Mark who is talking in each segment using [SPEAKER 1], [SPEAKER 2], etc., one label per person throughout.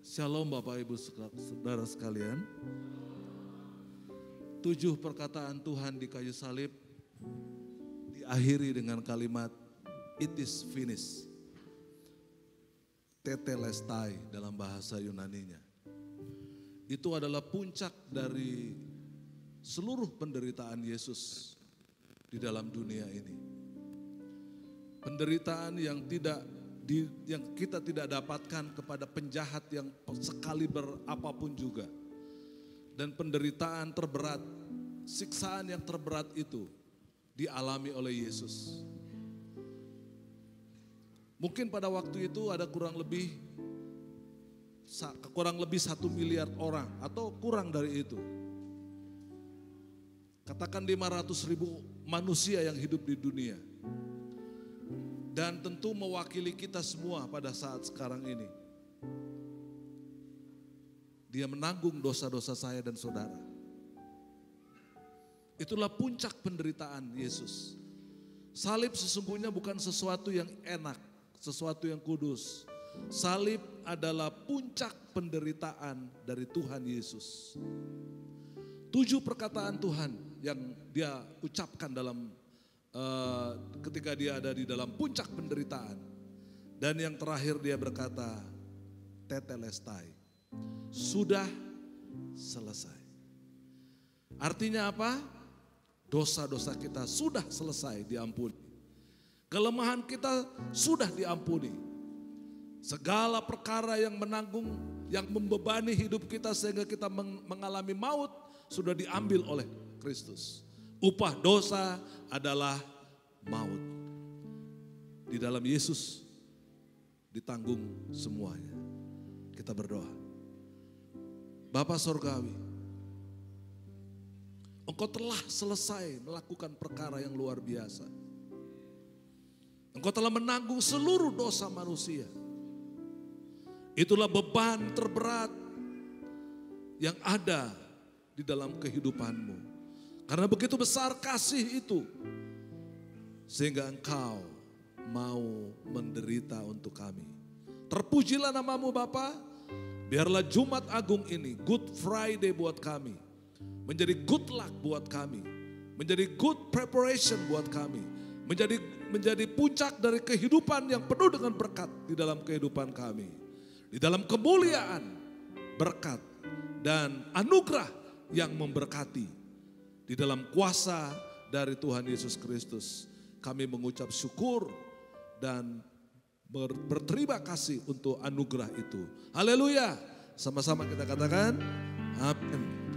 [SPEAKER 1] Shalom Bapak Ibu Saudara sekalian. 7 perkataan Tuhan di kayu salib diakhiri dengan kalimat it is finished. Tetelestai dalam bahasa Yunaninya. Itu adalah puncak dari seluruh penderitaan Yesus di dalam dunia ini. Penderitaan yang kita tidak dapatkan kepada penjahat yang sekaliber apapun juga. Dan penderitaan terberat, siksaan yang terberat itu dialami oleh Yesus. Mungkin pada waktu itu ada kurang lebih 1 miliar orang atau kurang dari itu. Katakan 500.000 manusia yang hidup di dunia. Dan tentu mewakili kita semua pada saat sekarang ini. Dia menanggung dosa-dosa saya dan saudara. Itulah puncak penderitaan Yesus. Salib sesungguhnya bukan sesuatu yang enak, sesuatu yang kudus. Salib adalah puncak penderitaan dari Tuhan Yesus. 7 perkataan Tuhan yang dia ucapkan dalam ketika dia ada di dalam puncak penderitaan. Dan yang terakhir dia berkata, tetelestai, sudah selesai. Artinya apa? Dosa-dosa kita sudah selesai diampuni. Kelemahan kita sudah diampuni. Segala perkara yang menanggung, yang membebani hidup kita sehingga kita mengalami maut sudah diambil oleh Kristus. Upah dosa adalah maut. Di dalam Yesus ditanggung semuanya. Kita berdoa. Bapa Sorgawi, Engkau telah selesai melakukan perkara yang luar biasa. Engkau telah menanggung seluruh dosa manusia. Itulah beban terberat yang ada di dalam kehidupanmu. Karena begitu besar kasih itu, sehingga Engkau mau menderita untuk kami. Terpujilah namamu Bapa, biarlah Jumat Agung ini, Good Friday buat kami, menjadi good luck buat kami, menjadi good preparation buat kami, menjadi puncak dari kehidupan yang penuh dengan berkat di dalam kehidupan kami. Di dalam kemuliaan, berkat, dan anugerah yang memberkati. Di dalam kuasa dari Tuhan Yesus Kristus, kami mengucap syukur dan berterima kasih untuk anugerah itu. Haleluya. Sama-sama kita katakan, amin.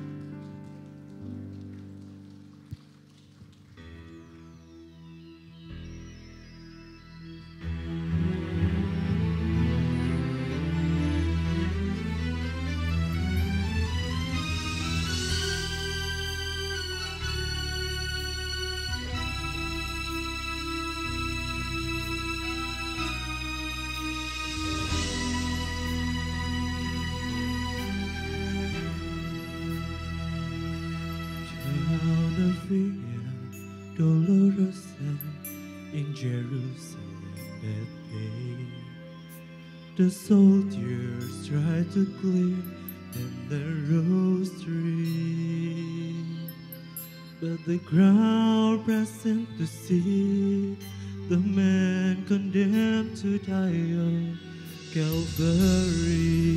[SPEAKER 2] Dolorosa in Jerusalem that day, the soldiers tried to clear them the rosary, but the crowd present to see the man condemned to die on Calvary.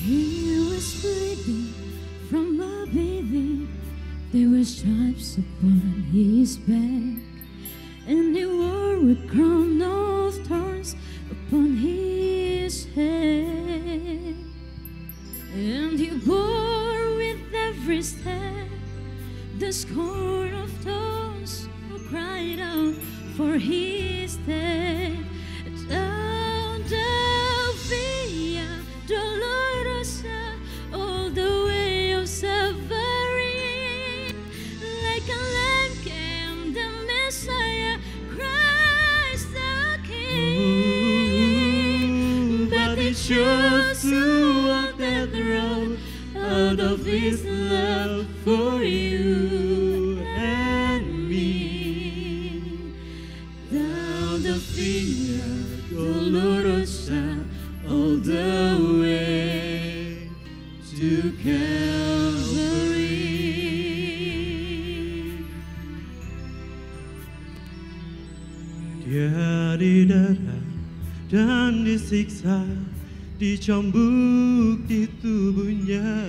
[SPEAKER 3] He was bleeding from a baby. There were stripes upon his back, and he wore a crown of thorns upon his head. And he bore with every step the scorn of those who cried out for his death. Down the Via Dolorosa, all the way of suffering, like a lamb came the Messiah, Christ the King. But he chose to walk that road out of his love for you and me. Thou of the Via Dolorosa all the way to Calvary.
[SPEAKER 2] Dia didera dan disiksa, dicambuk di tubuhnya,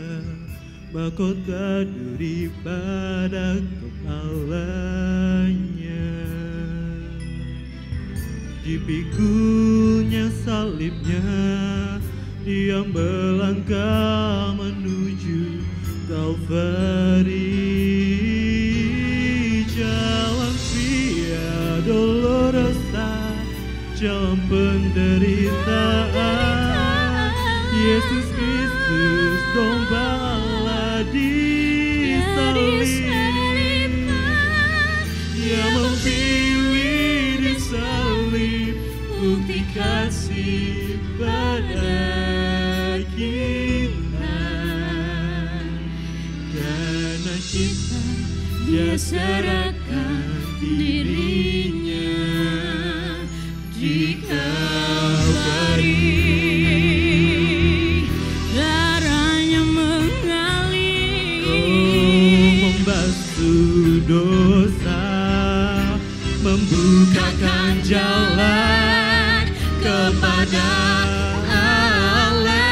[SPEAKER 2] mahkota daripada kepalanya. Dipikunya salibnya, dia melangkah menuju Kalvari. Jalan Via Dolorosa, jalan penderitaan. Yesus Kristus domba Allah disalib. Dia memilih disalib, bukti kasih pada kita. Karena kita, dia serahkan dirinya di Kalvari.
[SPEAKER 3] Darahnya mengalir,
[SPEAKER 2] membasuh dosa, membukakan jalan kepada Allah.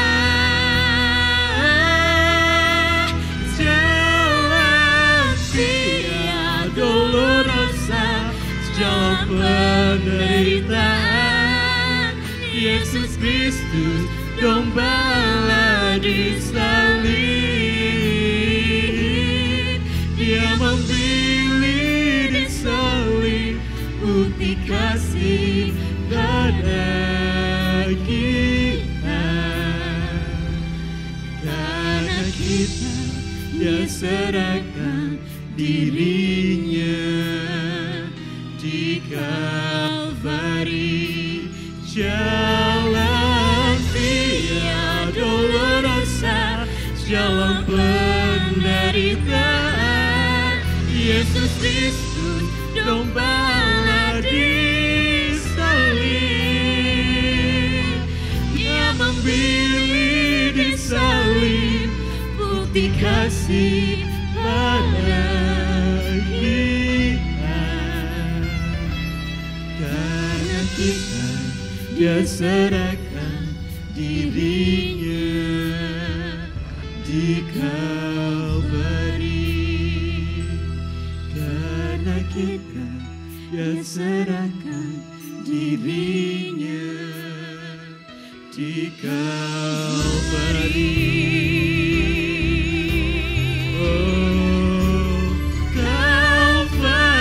[SPEAKER 2] Jalan Via Dolorosa, jalan penderitaan. Yesus Kristus domba Allah disalib. Dia memilih disalib, bukti kasih pada kita. Karena kita, dia serahkan dirinya di Kalvari. Jalan Via Dolorosa, jalan penderitaan. Yesus Kristus domba Allah disalib. Dia memilih disalib, bukti kasih pada kita. Karena kita, dia serahkan dirinya di Kalvari. Karena kita, dia serahkan dirinya di Kalvari. Oh, Kalvari.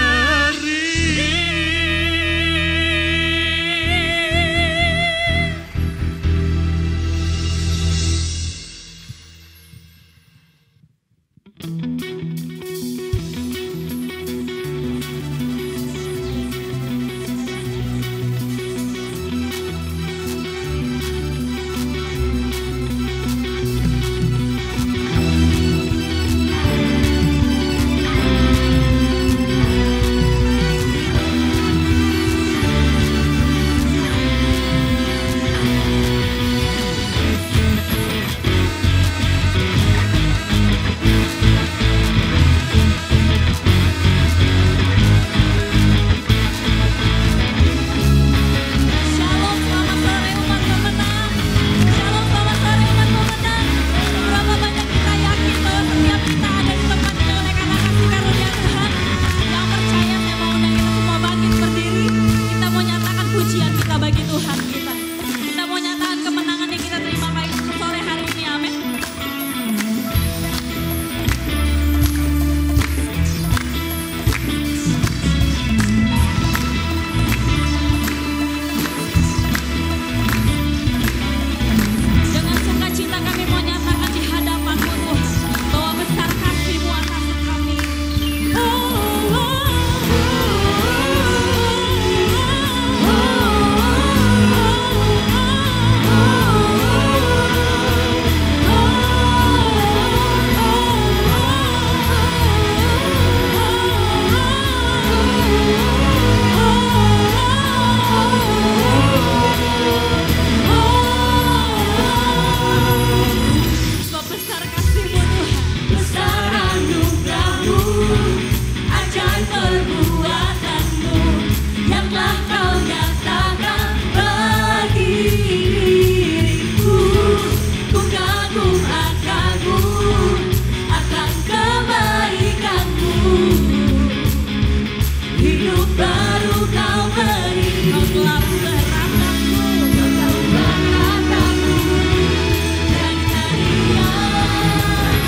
[SPEAKER 3] telah kau nyatakan bagi diriku. Ku kagum akan-Mu, akan kebaikan-Mu. Hidup baru kau beri. Kau telah ubah rataku, jadi harian.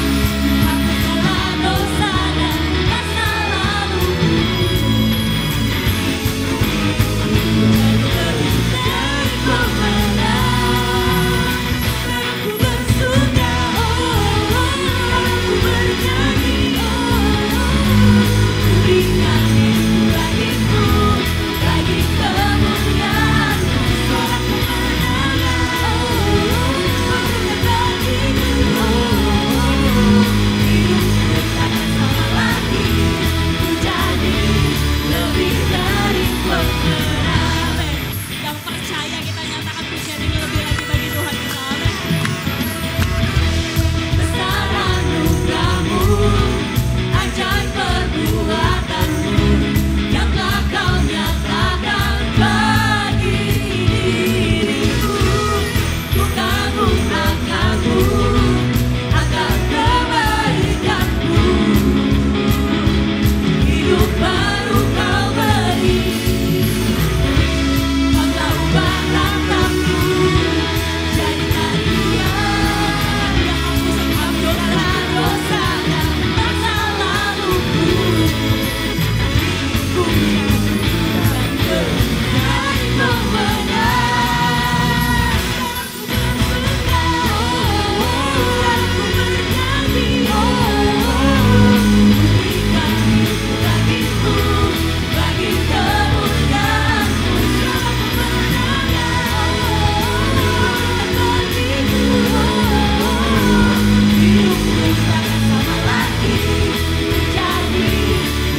[SPEAKER 3] Aku telah dosa dan masa laluku. Lebih dari pemenang. Aku bersuka, aku bernyanyi, berikan hidup bagimu, bagi kemuliaan-Mu. Sorak kemenangan, berikan bagimu. Hidupku takkan sama lagi, ku jadi lebih dari pemenang. Yang percaya kita nyatakan pujian ini lebih lagi bagi Tuhan kita. Amin. Besar anugerah-Mu, ajaib perbuatan-Mu, yang telah kau nyatakan bagi diriku. Ku kagum akan-Mu, akan kebaikan-Mu. Hidup baru kau beri. Kau telah ubah rataku, jadi harian. Yang hapuskan dosa dan masa laluku. Ku dan dari pemenang. Aku bernyanyi, berikan hidup bagimu, bagi kemuliaan-Mu. Sorak kemenangan, bagimu. Hidupku takkan sama lagi, jadi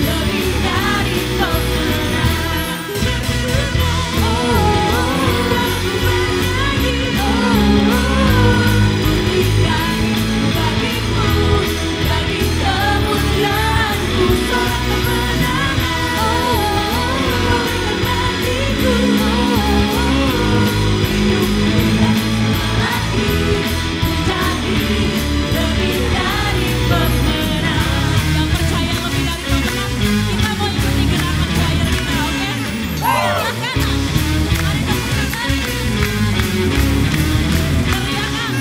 [SPEAKER 3] lebih dari pemenang. Aku bernyanyi, berikan hidup bagimu, bagi kemuliaan-Mu. Sorak kemenangan, bagiku. Hidupku takkan sama lagi, ku jadi lebih dari pemenang. Yang percaya lebih dari pemenang, kita mau ikuti gerakan choir kita, oke? Silahkan. Mari tepuk tangan. Teriakan.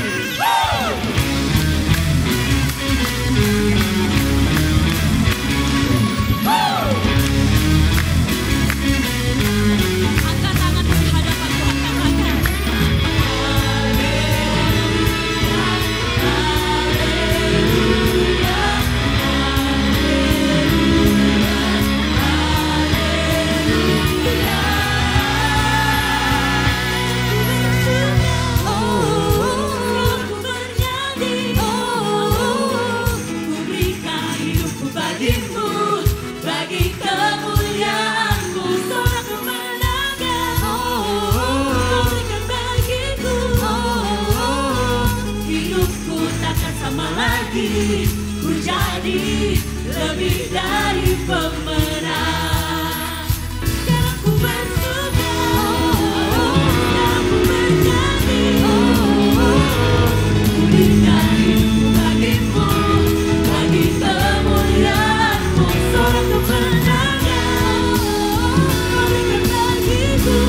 [SPEAKER 3] Angkat tanganmu di hadapan Tuhan, katakan. Aku bernyanyi, ku berikan hidupku bagimu, bagi kemuliaan-Mu. Sorak kemenangan, berikan bagiku. Hidupku takkan sama lagi, ku jadi lebih dari pemenang. Sekarang ku bersuka, sekarang ku bernyanyi, berikan hidup bagimu, bagi kemuliaan-Mu. Sorak kemenangan, berikan bagiku.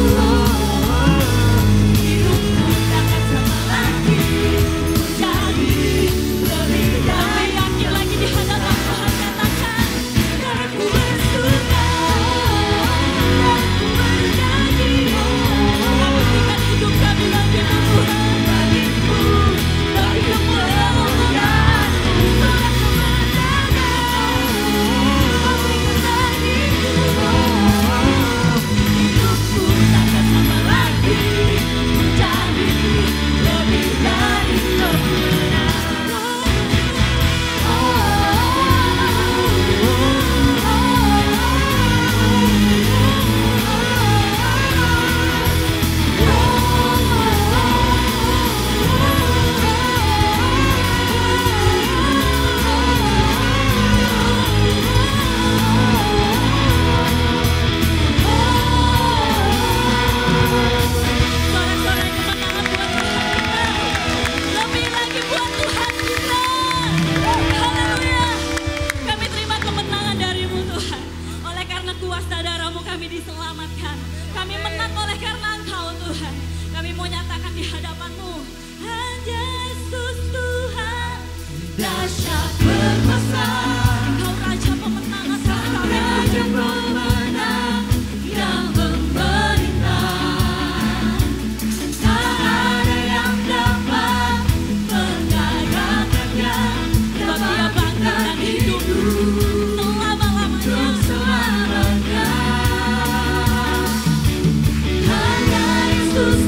[SPEAKER 3] Hidupku takkan sama lagi, ku jadi lebih dari. Yakin lagi di hadapan Tuhan, katakan. Sekarang ku bersuka,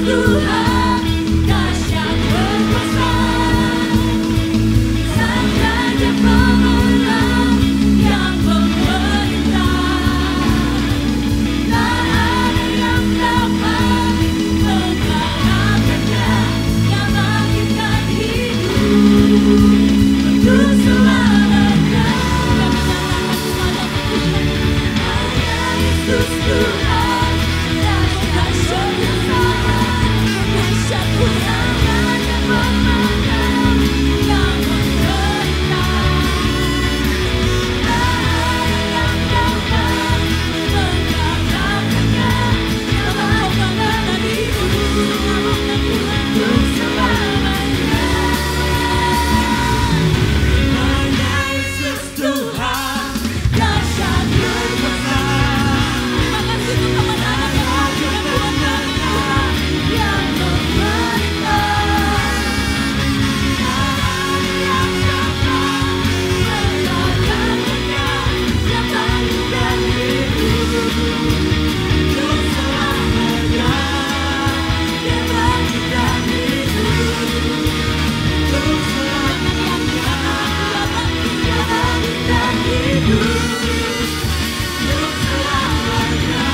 [SPEAKER 3] Tuhan, dahsyat berkuasa. Sang Raja Pemenang yang memerintah. Tak ada yang dapat mengalahkannya, yang bangkitkan hidup untuk selamanya. Hanya Yesus Tuhan, dahsyat berkuasa. Dahsyat Tuhan, Raja Pemenang yang memerintah. Tak ada yang dapat mengalahkannya, yang bangkitkan hidup untuk selamanya. Hanya Yesus Tuhan, dahsyat berkuasa. Terima kasih untuk kemenangan yang Tuhan buat kami, Tuhan, yang memerintah. Tak ada yang dapat mengalahkannya, yang bangkitkan hidup untuk selamanya. Yang bangkitkan hidup untuk selamanya. Yang bangkitkan hidup untuk selamanya.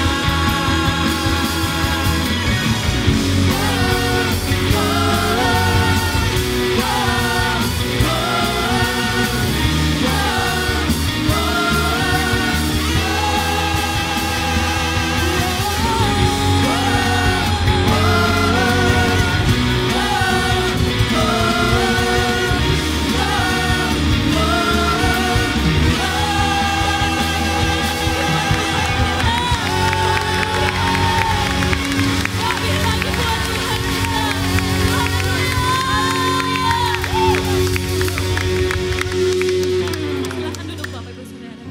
[SPEAKER 3] Silakan duduk Bapak Ibu Saudara.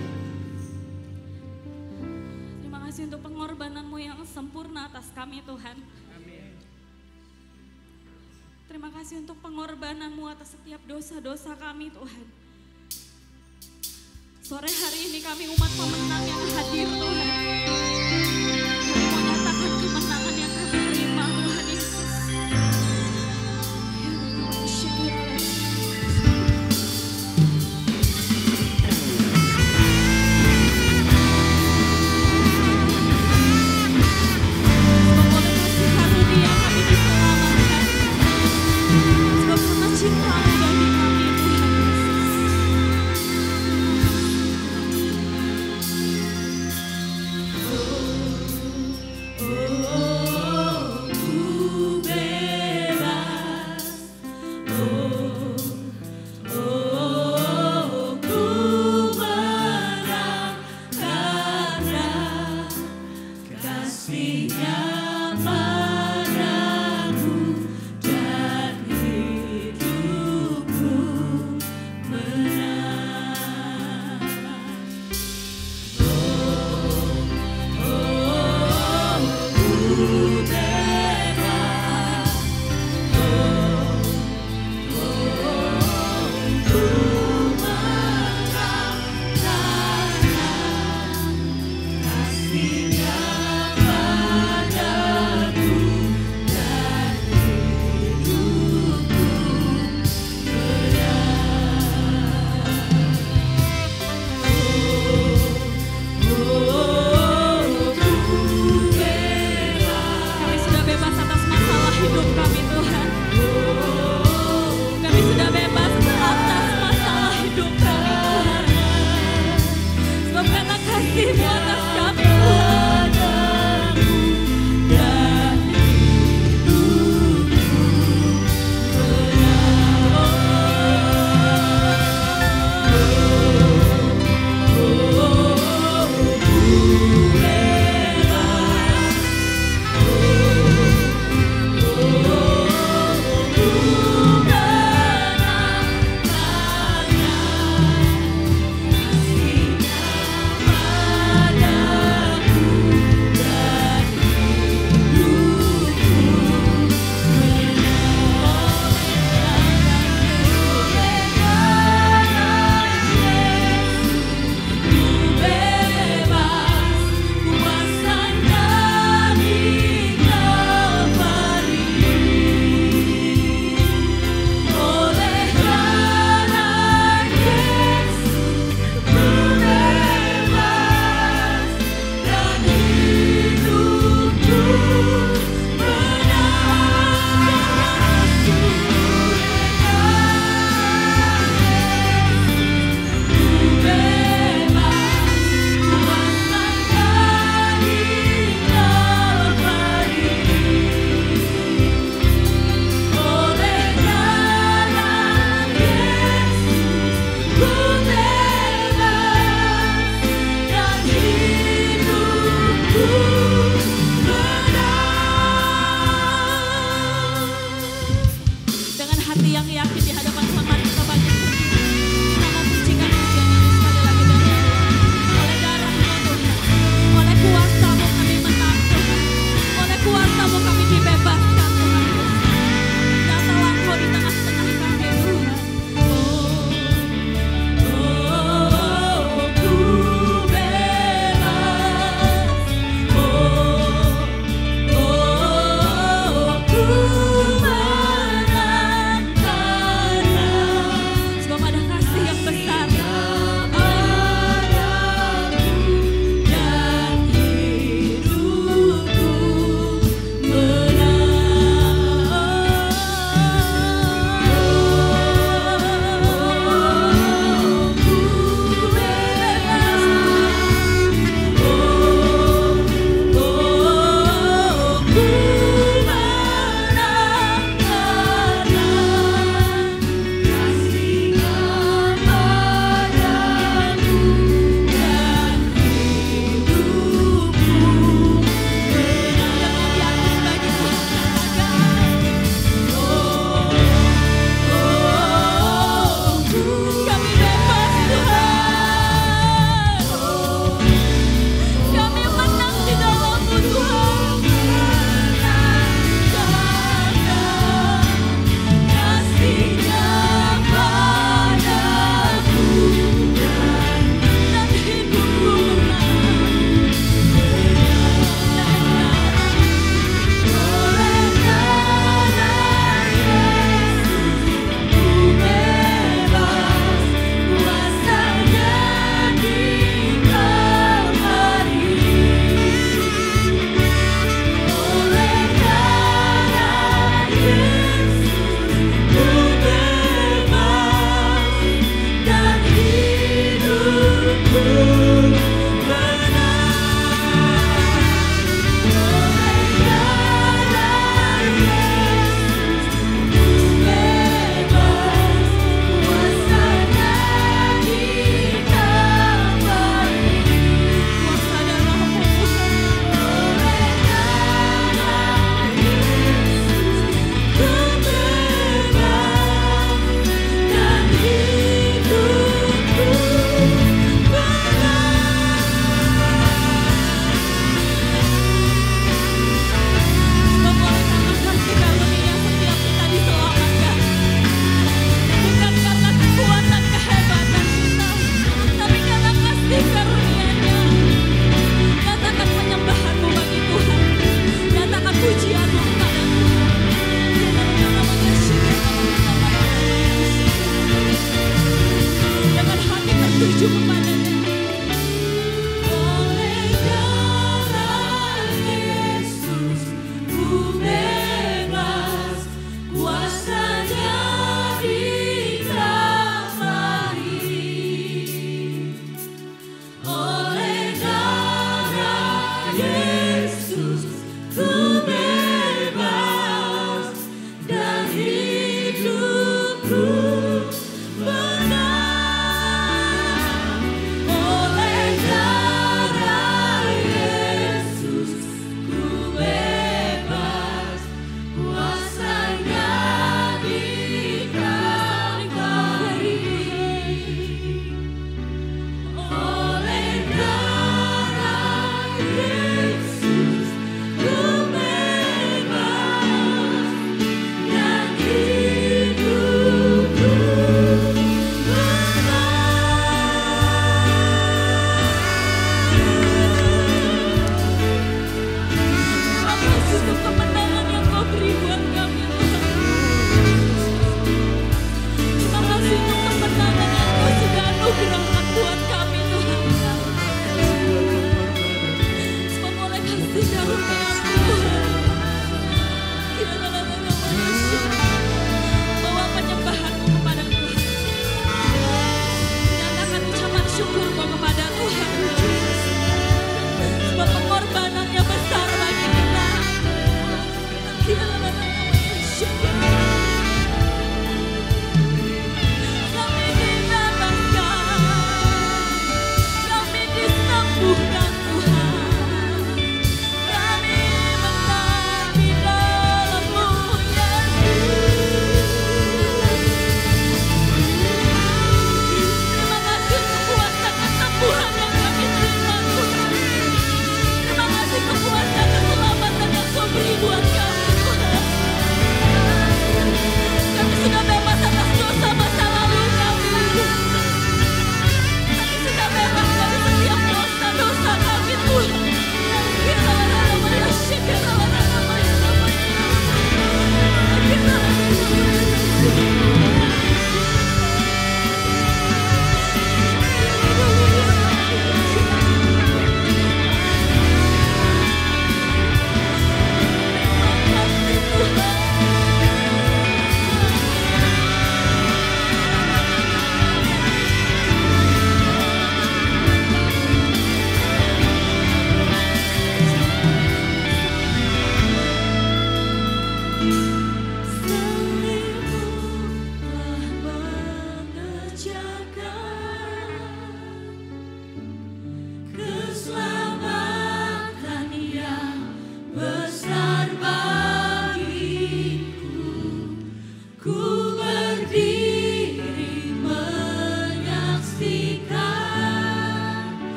[SPEAKER 3] Terima kasih untuk pengorbananmu yang sempurna atas kami Tuhan. Terima kasih untuk pengorbananmu atas setiap dosa-dosa kami Tuhan. Sore hari ini kami umat pemenang yang hadir Tuhan. Kami mau nyatakan kemenangan yang kami terima Tuhan Yesus. Ya Tuhan, syukur. Sebab oleh kasih karunia kami diselamatkan. Sebab karena cinta-Mu bagi kami Tuhan Yesus. Ku bebas, ku menang karena kasih-Nya padaku dan hidupku menang. Ku bebas, ku menang karena kasih-Nya padaku dan hidupku menang. Kami yang yakin di hadapan Tuhan, mari kita bangkit berdiri. Kita mau pujikan pujian ini sekali lagi demi Allah. Oleh darah-Mu Tuhan, oleh kuasa-Mu kami menang Tuhan, oleh kuasa-Mu kami dibebaskan Tuhan Yesus. Datanglah Engkau di tengah-tengah kami Tuhan. Ku bebas, ku menangkan.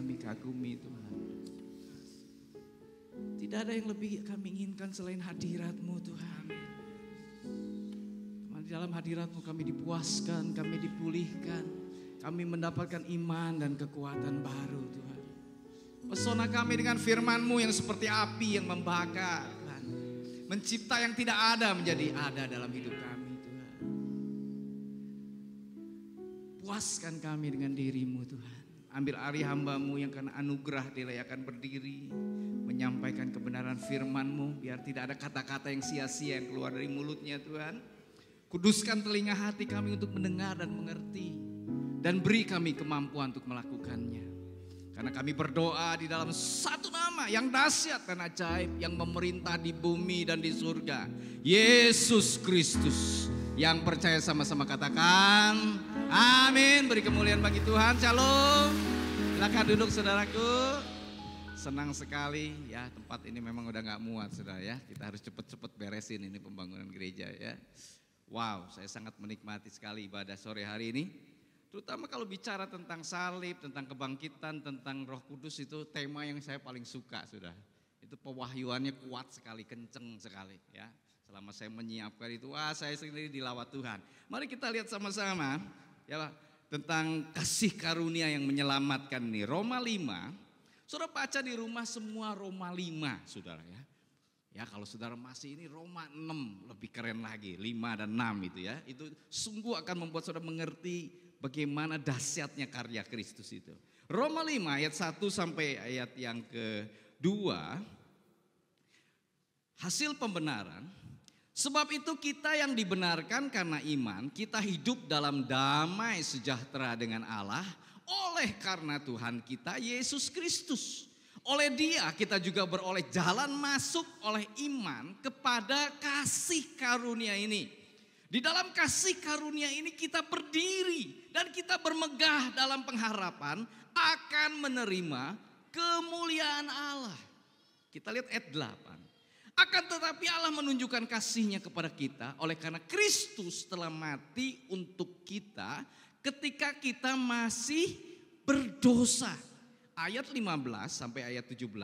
[SPEAKER 4] kami kagumi Tuhan. Tidak ada yang lebih kami inginkan selain hadirat-Mu Tuhan. Di dalam hadirat-Mu kami dipuaskan, kami dipulihkan. Kami mendapatkan iman dan kekuatan baru Tuhan. Pesona kami dengan firman-Mu yang seperti api yang membakar Tuhan. Mencipta yang tidak ada menjadi ada dalam hidup kami Tuhan. Puaskan kami dengan diri-Mu Tuhan. Ambil ari hamba-Mu yang karena anugerah dilayakan berdiri. Menyampaikan kebenaran firman-Mu. Biar tidak ada kata-kata yang sia-sia yang keluar dari mulutnya Tuhan. Kuduskan telinga hati kami untuk mendengar dan mengerti. Dan beri kami kemampuan untuk melakukannya. Karena kami berdoa di dalam satu nama yang dahsyat dan ajaib. Yang memerintah di bumi dan di surga. Yesus Kristus. Yang percaya sama-sama katakan amin. Beri kemuliaan bagi Tuhan. Shalom. Silakan duduk saudaraku. Senang sekali ya, tempat ini memang udah gak muat saudara ya. Kita harus cepet-cepet beresin ini pembangunan gereja ya. Wow, saya sangat menikmati sekali ibadah sore hari ini. Terutama kalau bicara tentang salib, tentang kebangkitan, tentang Roh Kudus, itu tema yang saya paling suka sudah. Itu pewahyuannya kuat sekali, kenceng sekali ya. Selama saya menyiapkan itu, saya sendiri dilawat Tuhan. Mari kita lihat sama-sama ya tentang kasih karunia yang menyelamatkan ini. Roma 5, saudara baca di rumah semua Roma 5 saudara ya. Ya kalau saudara masih ini Roma 6 lebih keren lagi, 5 dan 6 itu ya. Itu sungguh akan membuat saudara mengerti bagaimana dahsyatnya karya Kristus itu. Roma 5 ayat 1 sampai ayat yang kedua. Hasil pembenaran. Sebab itu kita yang dibenarkan karena iman, kita hidup dalam damai sejahtera dengan Allah oleh karena Tuhan kita Yesus Kristus. Oleh Dia kita juga beroleh jalan masuk oleh iman kepada kasih karunia ini. Di dalam kasih karunia ini kita berdiri dan kita bermegah dalam pengharapan akan menerima kemuliaan Allah. Kita lihat ayat 8. Akan tetapi Allah menunjukkan kasih-Nya kepada kita oleh karena Kristus telah mati untuk kita ketika kita masih berdosa. Ayat 15 sampai ayat 17.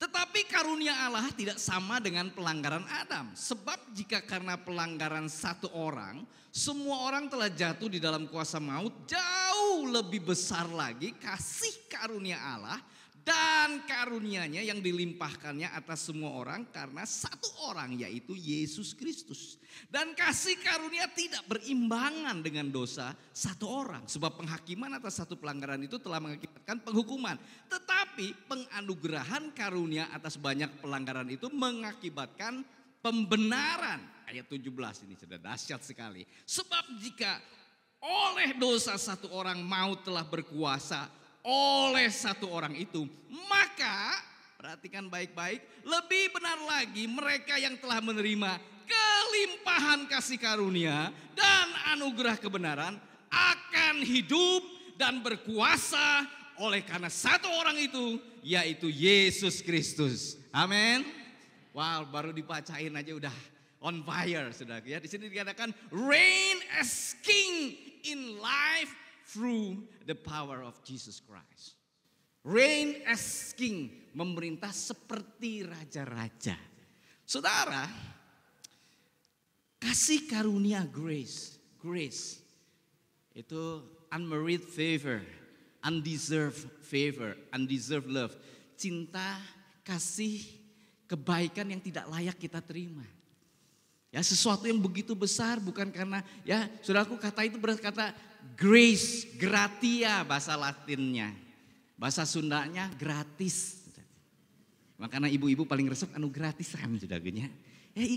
[SPEAKER 4] Tetapi karunia Allah tidak sama dengan pelanggaran Adam. Sebab jika karena pelanggaran satu orang, semua orang telah jatuh di dalam kuasa maut, jauh lebih besar lagi kasih karunia Allah dan karunia-Nya yang dilimpahkannya atas semua orang karena satu orang yaitu Yesus Kristus. Dan kasih karunia tidak berimbangan dengan dosa satu orang. Sebab penghakiman atas satu pelanggaran itu telah mengakibatkan penghukuman. Tetapi penganugerahan karunia atas banyak pelanggaran itu mengakibatkan pembenaran. Ayat 17 ini sudah dahsyat sekali. Sebab jika oleh dosa satu orang maut telah berkuasa oleh satu orang itu, maka perhatikan baik-baik, lebih benar lagi mereka yang telah menerima kelimpahan kasih karunia dan anugerah kebenaran akan hidup dan berkuasa oleh karena satu orang itu, yaitu Yesus Kristus. Amin. Wow, baru dibacain aja udah on fire sudah ya. Di sini dikatakan reign as king in life through the power of Jesus Christ. Reign as king, memerintah seperti raja-raja. Saudara, kasih karunia grace itu unmerited favor, undeserved favor, undeserved love. Cinta, kasih, kebaikan yang tidak layak kita terima. Ya, sesuatu yang begitu besar bukan karena ya, saudaraku, kata itu berkata grace, gratia bahasa Latinnya. Bahasa Sundanya gratis. Makanya ibu-ibu paling resep anu gratisan saudarakunya.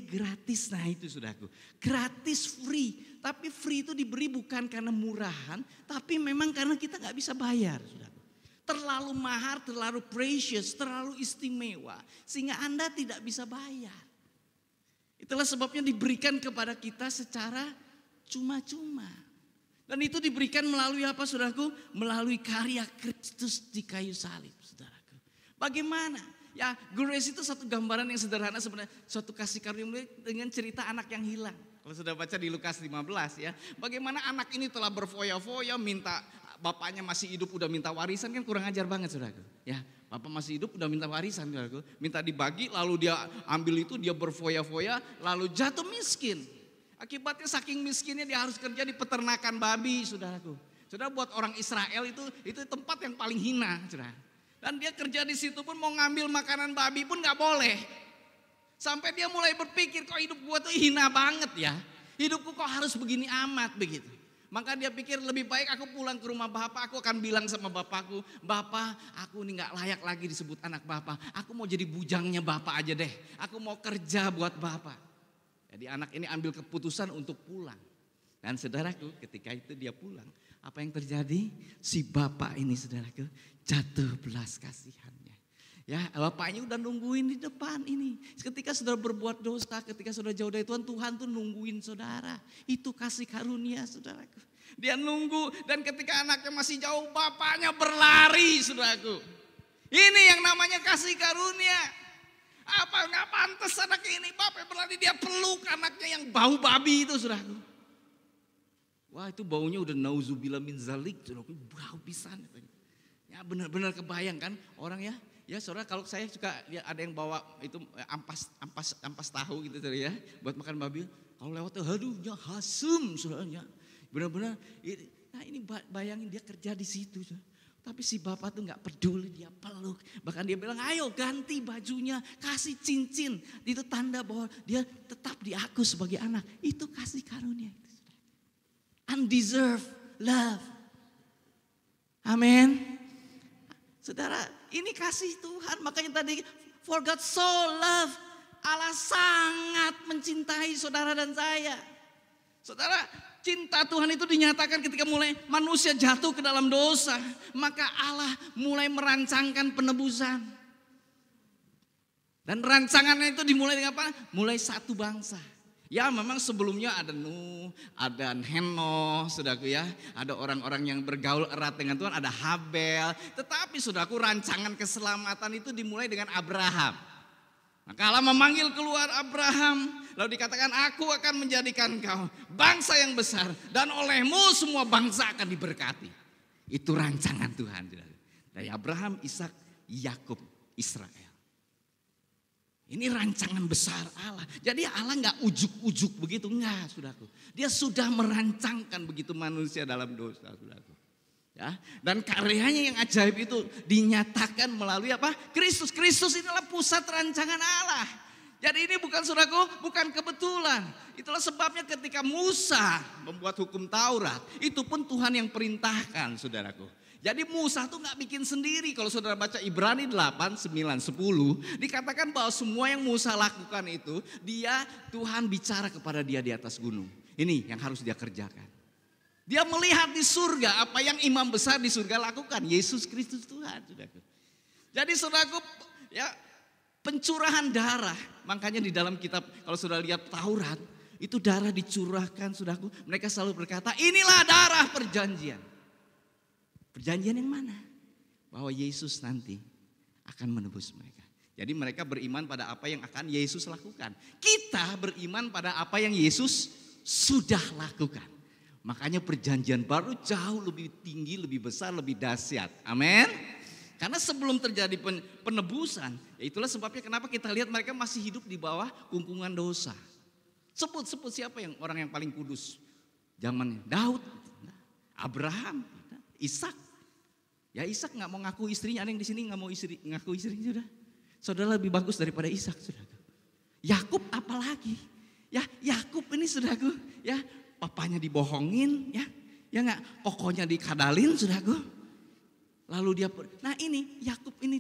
[SPEAKER 4] Gratis, nah itu saudaraku. Gratis, free. Tapi free itu diberi bukan karena murahan, tapi memang karena kita gak bisa bayar saudaraku. Terlalu mahal, terlalu precious, terlalu istimewa. Sehingga Anda tidak bisa bayar. Itulah sebabnya diberikan kepada kita secara cuma-cuma. Dan itu diberikan melalui apa saudaraku? Melalui karya Kristus di kayu salib saudaraku. Bagaimana? Ya, grace itu satu gambaran yang sederhana sebenarnya. Suatu kasih karunia dengan cerita anak yang hilang. Kalau sudah baca di Lukas 15 ya. Bagaimana anak ini telah berfoya-foya minta bapaknya masih hidup udah minta warisan kan kurang ajar banget saudaraku. Ya, bapak masih hidup udah minta warisan saudaraku. Minta dibagi lalu dia ambil itu, dia berfoya-foya lalu jatuh miskin. Akibatnya saking miskinnya dia harus kerja di peternakan babi saudaraku. Saudara, buat orang Israel itu tempat yang paling hina saudara. Dan dia kerja di situ pun mau ngambil makanan babi pun gak boleh. Sampai dia mulai berpikir, kok hidup gua tuh hina banget ya. Hidupku kok harus begini amat begitu. Maka dia pikir lebih baik aku pulang ke rumah bapak, aku akan bilang sama bapakku, Bapak aku ini gak layak lagi disebut anak bapak. Aku mau jadi bujangnya bapak aja deh. Aku mau kerja buat bapak. Jadi anak ini ambil keputusan untuk pulang. Dan saudaraku ketika itu dia pulang. Apa yang terjadi? Si bapak ini saudaraku jatuh belas kasihannya. Ya, bapaknya udah nungguin di depan ini. Ketika saudara berbuat dosa, ketika saudara jauh dari Tuhan, Tuhan tuh nungguin saudara. Itu kasih karunia saudaraku. Dia nunggu dan ketika anaknya masih jauh, bapaknya berlari saudaraku. Ini yang namanya kasih karunia. Apa nggak pantas anak ini, bapak berlari dia peluk anaknya yang bau babi itu saudaraku. Wah itu baunya udah nauzubillah min zalik, saudaraku, bau pisan. Ya benar-benar kebayang kan orang ya. Ya saudara, kalau saya suka ya, ada yang bawa itu ampas tahu gitu saudara ya, buat makan babi. Kalau lewat tuh aduhnya hasem saudaranya. Benar-benar. Nah ini bayangin dia kerja di situ. Saudara. Tapi si bapak tuh nggak peduli, dia peluk. Bahkan dia bilang, ayo ganti bajunya, kasih cincin. Itu tanda bahwa dia tetap di aku sebagai anak. Itu kasih karunia itu. Undeserved love. Amin. Saudara, ini kasih Tuhan. Makanya tadi, for God so love. Allah sangat mencintai saudara dan saya. Saudara, cinta Tuhan itu dinyatakan ketika mulai manusia jatuh ke dalam dosa. Maka Allah mulai merancangkan penebusan. Dan rancangannya itu dimulai dengan apa? Mulai satu bangsa. Ya memang sebelumnya ada Nuh, ada Henoh, saudaraku ya. Ada orang-orang yang bergaul erat dengan Tuhan, ada Habel. Tetapi saudaraku rancangan keselamatan itu dimulai dengan Abraham. Maka Allah memanggil keluar Abraham. Lalu dikatakan aku akan menjadikan kau bangsa yang besar. Dan olehmu semua bangsa akan diberkati. Itu rancangan Tuhan. Dari Abraham, Ishak, Yakub, Israel. Ini rancangan besar Allah. Jadi Allah gak ujuk-ujuk begitu. Enggak saudaraku. Dia sudah merancangkan begitu manusia dalam dosa saudaraku. Ya, dan karyanya yang ajaib itu dinyatakan melalui apa? Kristus. Kristus inilah pusat rancangan Allah. Jadi ini bukan saudaraku, bukan kebetulan. Itulah sebabnya ketika Musa membuat hukum Taurat, itu pun Tuhan yang perintahkan saudaraku. Jadi Musa tuh gak bikin sendiri. Kalau saudara baca Ibrani 8, 9, 10. Dikatakan bahwa semua yang Musa lakukan itu. Tuhan bicara kepada dia di atas gunung. Ini yang harus dia kerjakan. Dia melihat di surga apa yang imam besar di surga lakukan. Yesus Kristus Tuhan. Jadi saudaraku ya pencurahan darah. Makanya di dalam kitab kalau saudara lihat Taurat. Itu darah dicurahkan saudaraku. Mereka selalu berkata inilah darah perjanjian. Perjanjian yang mana? Bahwa Yesus nanti akan menebus mereka. Jadi mereka beriman pada apa yang akan Yesus lakukan. Kita beriman pada apa yang Yesus sudah lakukan. Makanya perjanjian baru jauh lebih tinggi, lebih besar, lebih dahsyat. Amin. Karena sebelum terjadi penebusan, ya itulah sebabnya kenapa kita lihat mereka masih hidup di bawah kungkungan dosa. Sebut siapa yang orang yang paling kudus? Zamannya Daud, Abraham, Ishak. Ya Ishak nggak mau ngaku istrinya, ada yang di sini nggak mau ngaku istrinya sudah. Saudara lebih bagus daripada Ishak sudah. Yakub apalagi? Ya Yakub ini saudaraku, ya papanya dibohongin, ya nggak, kokonya dikadalin saudaraku. Lalu dia, nah ini Yakub ini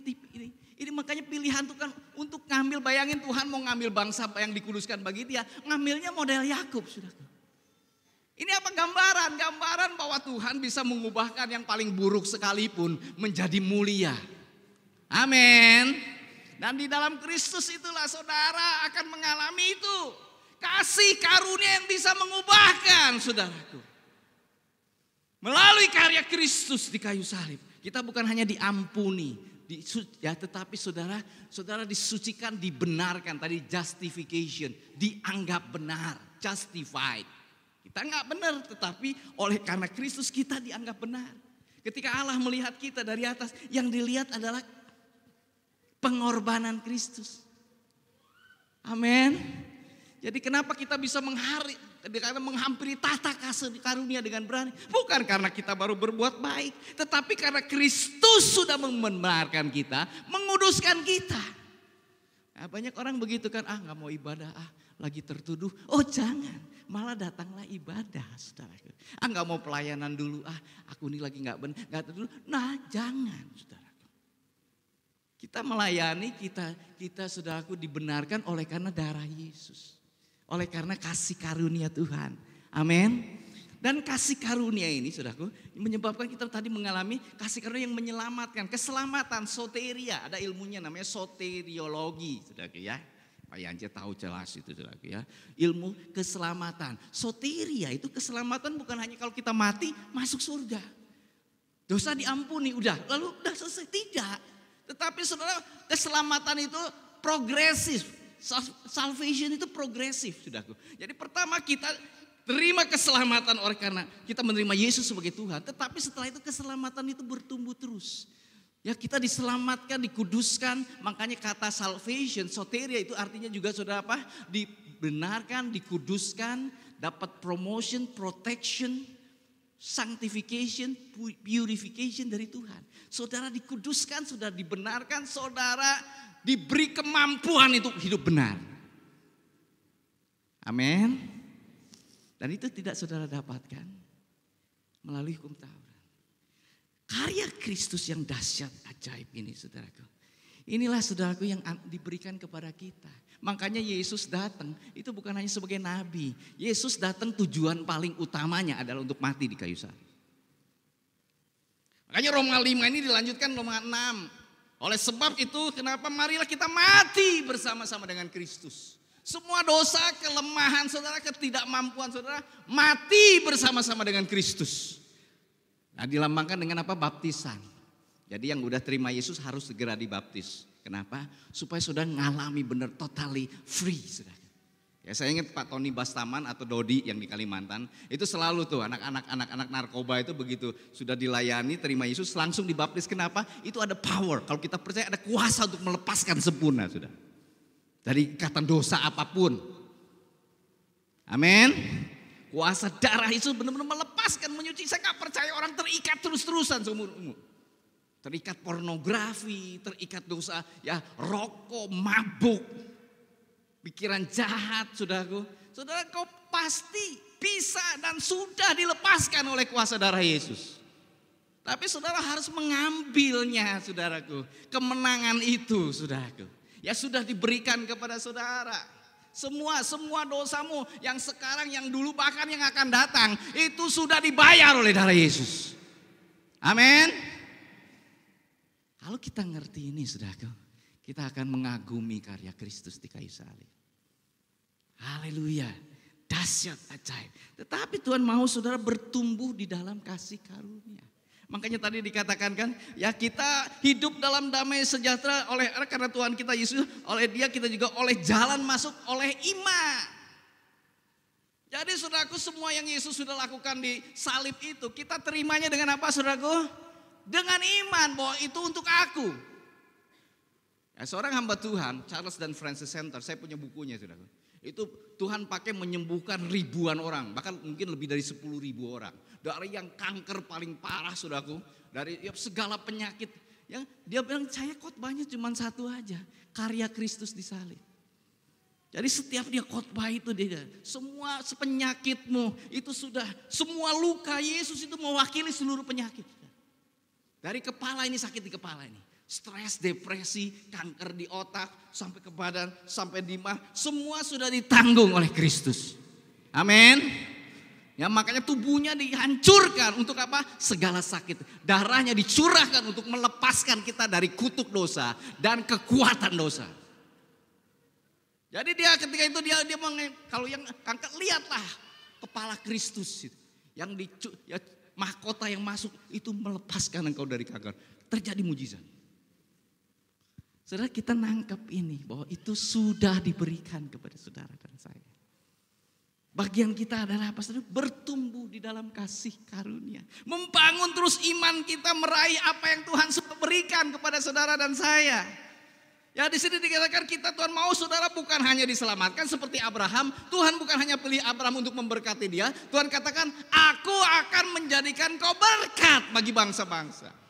[SPEAKER 4] makanya pilihan tuh kan untuk ngambil, bayangin Tuhan mau ngambil bangsa yang dikuduskan bagi dia, ngambilnya model Yakub saudaraku. Ini apa gambaran? Gambaran bahwa Tuhan bisa mengubahkan yang paling buruk sekalipun menjadi mulia. Amin. Dan di dalam Kristus itulah saudara akan mengalami itu. Kasih karunia yang bisa mengubahkan saudaraku. Melalui karya Kristus di kayu salib. Kita bukan hanya diampuni. Tetapi saudara disucikan, dibenarkan. Tadi justification. Dianggap benar. Justified. Kita nggak benar, tetapi oleh karena Kristus kita dianggap benar. Ketika Allah melihat kita dari atas, yang dilihat adalah pengorbanan Kristus. Amin. Jadi kenapa kita bisa menghampiri tahta kasih karunia dengan berani? Bukan karena kita baru berbuat baik, tetapi karena Kristus sudah membenarkan kita, menguduskan kita. Nah, banyak orang begitu kan, nggak mau ibadah, lagi tertuduh. Oh jangan, malah datanglah ibadah, saudaraku. Nggak mau pelayanan dulu, aku ini lagi nggak tertuduh. Nah jangan, saudaraku. Kita melayani, kita saudaraku dibenarkan oleh karena darah Yesus. Oleh karena kasih karunia Tuhan. Amin. Dan kasih karunia ini saudaraku menyebabkan kita tadi mengalami kasih karunia yang menyelamatkan. Keselamatan, soteria. Ada ilmunya namanya soteriologi saudaraku ya. Pak Yance tahu jelas itu saudaraku ya. Ilmu keselamatan. Soteria itu keselamatan bukan hanya kalau kita mati masuk surga. Dosa diampuni udah selesai. Tidak. Tetapi saudara keselamatan itu progresif. Salvation itu progresif, saudaraku. Jadi pertama kita terima keselamatan oleh karena kita menerima Yesus sebagai Tuhan. Tetapi setelah itu keselamatan itu bertumbuh terus. Ya kita diselamatkan, dikuduskan. Makanya kata salvation, soteria itu artinya juga saudara apa? Dibenarkan, dikuduskan, dapat promotion, protection, sanctification, purification dari Tuhan. Saudara dikuduskan, sudah dibenarkan, saudara diberi kemampuan itu hidup benar. Amin. Dan itu tidak saudara dapatkan melalui hukum Taurat. Karya Kristus yang dahsyat ajaib ini saudaraku. Inilah saudaraku yang diberikan kepada kita. Makanya Yesus datang itu bukan hanya sebagai nabi. Yesus datang tujuan paling utamanya adalah untuk mati di kayu salib. Makanya Roma 5 ini dilanjutkan Roma 6. Oleh sebab itu kenapa marilah kita mati bersama-sama dengan Kristus. Semua dosa, kelemahan saudara, ketidakmampuan saudara, mati bersama-sama dengan Kristus. Nah dilambangkan dengan apa? Baptisan. Jadi yang udah terima Yesus harus segera dibaptis. Kenapa? Supaya saudara ngalami benar totally free saudara. Ya saya ingat Pak Tony Bastaman atau Dodi yang di Kalimantan. Itu selalu tuh anak-anak narkoba itu begitu sudah dilayani terima Yesus langsung dibaptis. Kenapa? Itu ada power. Kalau kita percaya ada kuasa untuk melepaskan sempurna sudah. Dari ikatan dosa apapun. Amin. Kuasa darah Yesus benar-benar melepaskan, menyuci. Saya gak percaya orang terikat terus-terusan seumur umur. Terikat pornografi, terikat dosa, ya rokok, mabuk. Pikiran jahat saudaraku. Saudara kau pasti bisa dan sudah dilepaskan oleh kuasa darah Yesus. Tapi saudara harus mengambilnya saudaraku. Kemenangan itu saudaraku. Ya sudah diberikan kepada saudara. Semua dosamu yang sekarang, yang dulu bahkan yang akan datang. Itu sudah dibayar oleh darah Yesus. Amin. Kalau kita ngerti ini saudaraku. Kita akan mengagumi karya Kristus di kayu salib. Haleluya. Dahsyat ajaib. Tetapi Tuhan mau saudara bertumbuh di dalam kasih karunia. Makanya tadi dikatakan kan, ya kita hidup dalam damai sejahtera karena Tuhan kita Yesus, oleh Dia kita juga oleh jalan masuk oleh iman. Jadi saudaraku semua yang Yesus sudah lakukan di salib itu, kita terimanya dengan apa saudaraku? Dengan iman bahwa itu untuk aku. Ya, seorang hamba Tuhan, Charles dan Francis Center, saya punya bukunya saudaraku. Itu Tuhan pakai menyembuhkan ribuan orang, bahkan mungkin lebih dari 10.000 orang. Dari yang kanker paling parah saudaraku, dari segala penyakit. Yang dia bilang saya khotbahnya cuma satu aja, karya Kristus di salib. Jadi setiap dia khotbah itu dia, semua penyakitmu itu sudah, semua luka Yesus itu mewakili seluruh penyakit. Dari kepala ini sakit di kepala ini. Stres, depresi, kanker di otak, sampai ke badan, sampai di mah, semua sudah ditanggung oleh Kristus. Amin. Ya makanya tubuhnya dihancurkan untuk apa? Segala sakit. Darahnya dicurahkan untuk melepaskan kita dari kutuk dosa dan kekuatan dosa. Jadi dia ketika itu dia kalau yang kanker lihatlah kepala Kristus yang mahkota yang masuk itu melepaskan engkau dari kanker. Terjadi mujizat. Saudara kita nangkep ini bahwa itu sudah diberikan kepada saudara dan saya. Bagian kita adalah apa? Bertumbuh di dalam kasih karunia. Membangun terus iman kita meraih apa yang Tuhan sudah berikan kepada saudara dan saya. Ya di sini dikatakan kita Tuhan mau saudara bukan hanya diselamatkan seperti Abraham. Tuhan bukan hanya pilih Abraham untuk memberkati dia. Tuhan katakan aku akan menjadikan kau berkat bagi bangsa-bangsa.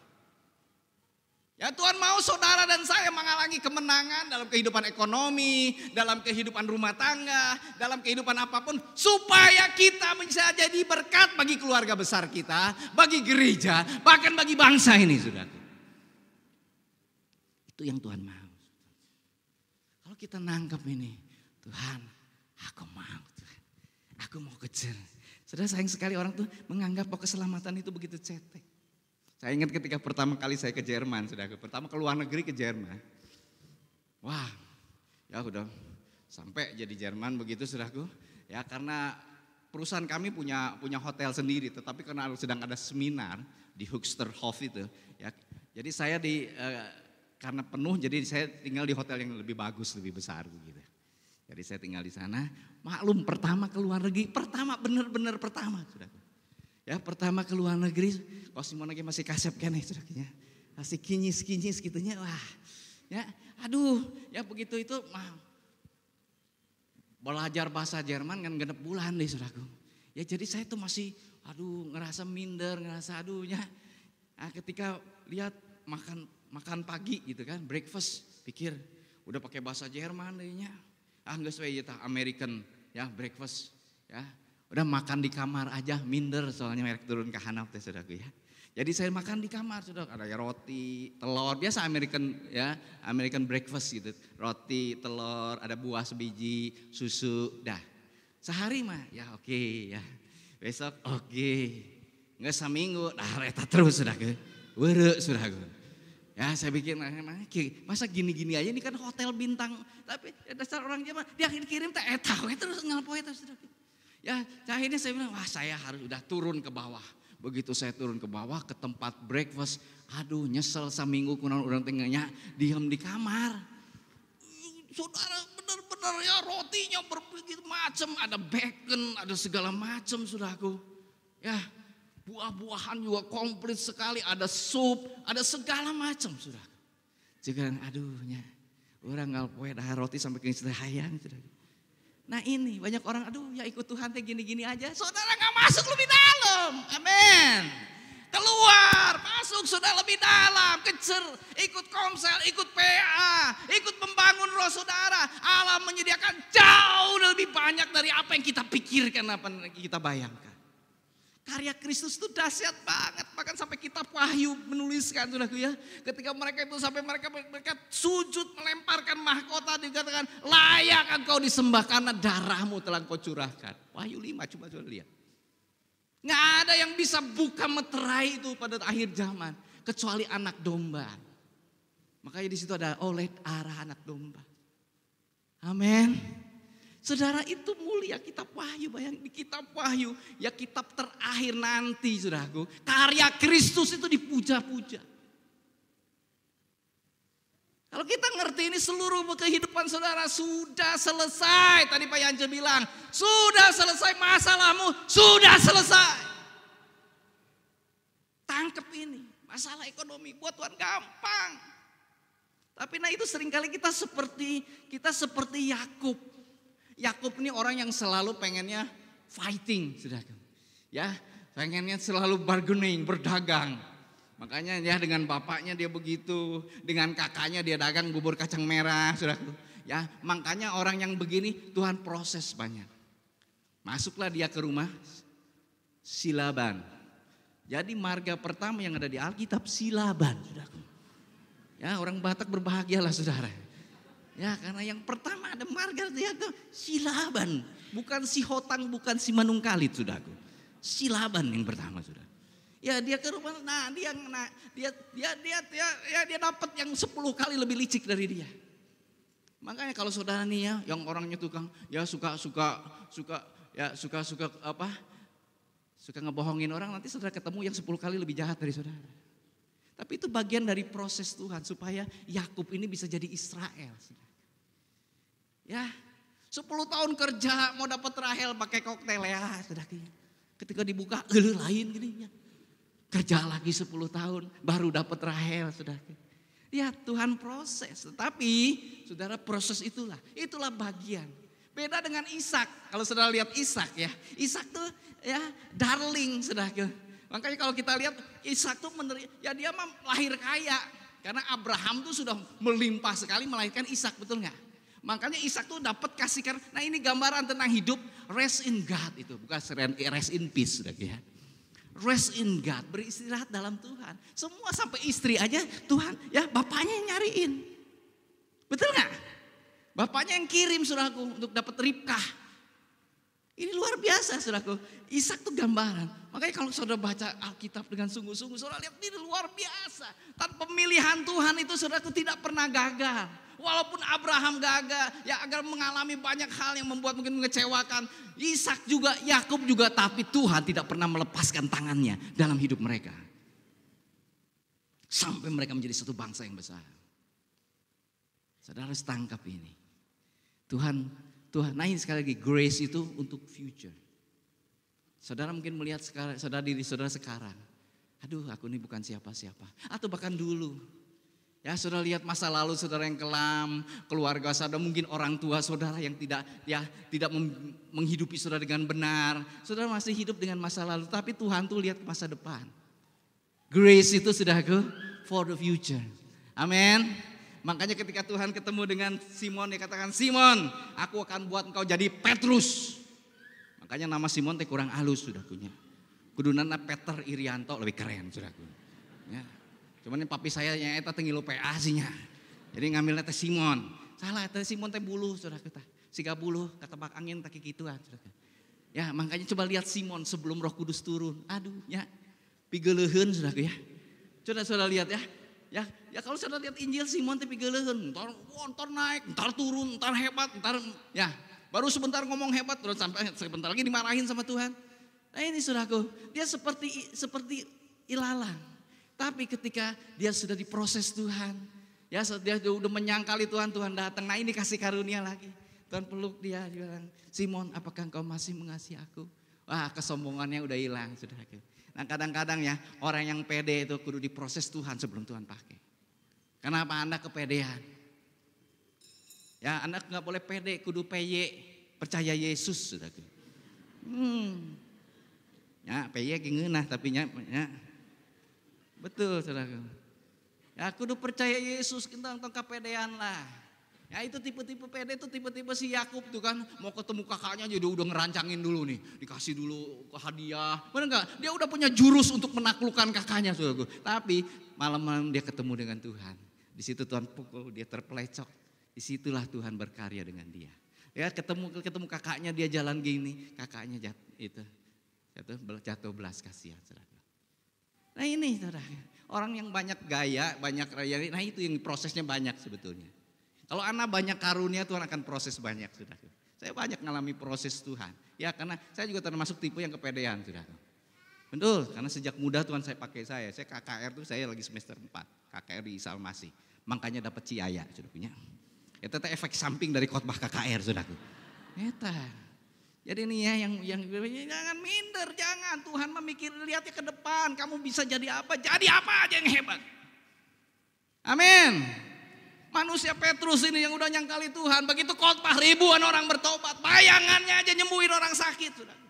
[SPEAKER 4] Ya Tuhan mau saudara dan saya mengalami kemenangan dalam kehidupan ekonomi, dalam kehidupan rumah tangga, dalam kehidupan apapun. Supaya kita bisa jadi berkat bagi keluarga besar kita, bagi gereja, bahkan bagi bangsa ini saudara. Itu yang Tuhan mau. Kalau kita nangkep ini, Tuhan aku mau Tuhan, aku mau kejar. Saudara sayang sekali orang tuh menganggap bahwa keselamatan itu begitu cetek. Saya ingat ketika pertama kali saya ke Jerman, saudara. Pertama ke luar negeri ke Jerman. Wah, ya udah sampai jadi Jerman begitu saudaraku. Ya karena perusahaan kami punya hotel sendiri, tetapi karena sedang ada seminar di Hoogsterhof itu, ya. Jadi saya karena penuh, jadi saya tinggal di hotel yang lebih bagus, lebih besar begitu. Jadi saya tinggal di sana. Maklum pertama ke luar negeri, benar-benar pertama, saudaraku. Ya pertama ke luar negeri, Simon lagi masih kasep kan ya saudara, masih kinyis gitunya, wah, ya, aduh, ya begitu itu, belajar bahasa Jerman kan genep bulan deh saudaraku. Ya jadi saya tuh masih, ngerasa minder, aduhnya. Nah, ketika lihat makan pagi gitu kan, breakfast, pikir udah pakai bahasa Jerman dehnya, nggak sesuai ya American, ya breakfast, ya. Udah makan di kamar aja, minder soalnya mereka turun ke hanap teh saudaraku ya. Jadi saya makan di kamar saudara, ada ya roti, telur, biasa American breakfast gitu. Roti, telur, ada buah sebiji, susu, dah. Sehari mah ya oke, ya. Besok oke. Nggak seminggu, reta terus saudaraku. Were saudaraku. Ya saya pikir masa gini-gini aja, ini kan hotel bintang. Tapi dasar orang Jerman, dia kirim teh terus ngalpoe terus saudaraku. Ya akhirnya saya bilang, wah saya harus udah turun ke bawah. Begitu saya turun ke bawah ke tempat breakfast, aduh nyesel seminggu kunaon orang tengahnya diam di kamar. Saudara benar-benar ya rotinya berbegitu macam, ada bacon, ada segala macam saudaraku. Ya buah-buahan juga komplit sekali, ada sup, ada segala macam saudaraku. Juga aduhnya orang ngalpoe dah roti sampai ke hayang saudaraku. Nah ini banyak orang, aduh ya ikut Tuhan teh gini-gini aja. Saudara gak masuk lebih dalam, amin. Keluar, masuk saudara lebih dalam, kecer, ikut komsel, ikut PA, ikut membangun roh saudara. Allah menyediakan jauh lebih banyak dari apa yang kita pikirkan, apa yang kita bayangkan. Karya Kristus itu dahsyat banget, bahkan sampai kitab Wahyu menuliskan saudaraku ya. Ketika mereka itu sampai mereka sujud melemparkan mahkota, dikatakan layak engkau disembah karena darahmu telah kau curahkan. Wahyu 5 coba lihat. Nggak ada yang bisa buka meterai itu pada akhir zaman kecuali anak domba. Makanya di situ ada oleh arah anak domba. Amin. Saudara itu mulia kitab Wahyu, bayangin di kitab Wahyu, ya kitab terakhir nanti saudaraku. Karya Kristus itu dipuja-puja. Kalau kita ngerti ini seluruh kehidupan saudara sudah selesai. Tadi Pak Yance bilang, sudah selesai masalahmu, sudah selesai. Tangkep ini, masalah ekonomi buat Tuhan gampang. Tapi nah itu seringkali kita seperti Yakub. Yakub ini orang yang selalu pengennya fighting, saudara. Ya, pengennya selalu bargaining, berdagang. Makanya ya dengan bapaknya dia begitu, dengan kakaknya dia dagang bubur kacang merah, saudara. Ya, makanya orang yang begini Tuhan proses banyak. Masuklah dia ke rumah Silaban. Jadi marga pertama yang ada di Alkitab Silaban, saudara. Ya, orang Batak berbahagialah, saudara. Ya karena yang pertama ada marga dia tuh Silaban, bukan si Hotang, bukan si Manungkalit saudaraku. Silaban yang pertama saudara. Ya dia ke rumah, dia dapat yang 10 kali lebih licik dari dia. Makanya kalau saudara nih ya, yang orangnya tukang ya suka ngebohongin orang, nanti saudara ketemu yang 10 kali lebih jahat dari saudara. Tapi itu bagian dari proses Tuhan supaya Yakub ini bisa jadi Israel. Ya, 10 tahun kerja mau dapat Rahel pakai koktail ya, saudara. Ketika dibuka lain gini ya. Kerja lagi 10 tahun baru dapat Rahel, saudara. Ya Tuhan proses, tetapi saudara proses itulah bagian. Beda dengan Ishak, kalau saudara lihat Ishak ya, Ishak tuh ya darling saudara. Makanya kalau kita lihat Ishak tuh ya dia mah lahir kaya. Karena Abraham tuh sudah melimpah sekali melahirkan Ishak, betul nggak? Makanya Ishak tuh dapat kasih karunia. Nah ini gambaran tentang hidup rest in God itu, bukan rest in peace saudara ya. Rest in God, beristirahat dalam Tuhan. Semua sampai istri aja Tuhan, ya bapaknya yang nyariin. Betul gak? Bapaknya yang kirim saudaraku untuk dapat Ribkah. Ini luar biasa saudaraku. Ishak tuh gambaran. Makanya kalau saudara baca Alkitab dengan sungguh-sungguh, saudara lihat ini luar biasa. Tanpa pemilihan Tuhan itu saudaraku tidak pernah gagal. Walaupun Abraham gagal, ya agar mengalami banyak hal yang membuat mungkin mengecewakan. Ishak juga, Yakub juga, tapi Tuhan tidak pernah melepaskan tangannya dalam hidup mereka. Sampai mereka menjadi satu bangsa yang besar. Saudara harus tangkap ini. Tuhan, nah ini sekali lagi, grace itu untuk future. Saudara mungkin melihat sekarang, diri saudara sekarang. Aduh aku ini bukan siapa-siapa. Atau bahkan dulu. Ya saudara lihat masa lalu saudara yang kelam, keluarga saudara, mungkin orang tua saudara yang tidak menghidupi saudara dengan benar. Saudara masih hidup dengan masa lalu, tapi Tuhan tuh lihat ke masa depan. Grace itu sudah for the future. Amin. Makanya ketika Tuhan ketemu dengan Simon, dia katakan, Simon, aku akan buat engkau jadi Petrus. Makanya nama Simon teh kurang halus sudah punya. Kudunana Peter Irianto lebih keren sudah. Ya. Cuman yang papi saya yang eta teu ngilu PA sihnya. Jadi ngambilnya teh Simon. Salah teh Simon teh buluh saudara kita. Siga buluh katebak angin teh kikituan saudara. Ya, makanya coba lihat Simon sebelum Roh Kudus turun. Aduh, ya. Pigeuleuheun saudara ya. Coba saudara lihat ya. Ya kalau saudara lihat Injil Simon teh pigeuleuheun. Entar naik, entar turun, entar hebat, entar ya. Baru sebentar ngomong hebat terus sampai sebentar lagi dimarahin sama Tuhan. Nah ini saudaraku, dia seperti ilalang. Tapi ketika dia sudah diproses Tuhan, ya dia udah menyangkali Tuhan datang. Nah ini kasih karunia lagi. Tuhan peluk dia bilang, Simon apakah engkau masih mengasihi aku? Wah kesombongannya udah hilang saudara. Nah kadang-kadang ya orang yang pede itu kudu diproses Tuhan sebelum Tuhan pakai. Kenapa Anda kepedean? Ya Anda gak boleh pede, kudu peye, percaya Yesus saudara. Ya peye gengeunah tapi ya. Betul saudara. Ya aku udah percaya Yesus tentang kepedean lah. Ya itu tipe-tipe pede itu tipe-tipe si Yakub tuh kan. Mau ketemu kakaknya jadi udah ngerancangin dulu nih. Dikasih dulu hadiah. Benar enggak? Dia udah punya jurus untuk menaklukkan kakaknya saudara. Tapi malam-malam dia ketemu dengan Tuhan. Di situ Tuhan pukul, dia terpelecok. Disitulah Tuhan berkarya dengan dia. Ya ketemu kakaknya dia jalan gini. Kakaknya jatuh belas kasihan saudara. Nah ini saudara, orang yang banyak gaya, banyak raya, nah itu yang prosesnya banyak sebetulnya. Kalau anak banyak karunia Tuhan akan proses banyak saudara. Saya banyak ngalami proses Tuhan. Ya karena saya juga termasuk tipe yang kepedean saudara. Betul, karena sejak muda Tuhan saya pakai saya KKR tuh saya lagi semester 4, KKR di Salmasi. Makanya dapat ciaya saudara punya. Itu efek samping dari khotbah KKR saudara. Eta. Jadi ini ya yang jangan minder, jangan. Tuhan memikir lihatnya ke depan. Kamu bisa jadi apa aja yang hebat. Amin. Manusia Petrus ini yang udah nyangkali Tuhan. Begitu khotbah ribuan orang bertobat. Bayangannya aja nyembuhin orang sakit. Saudara.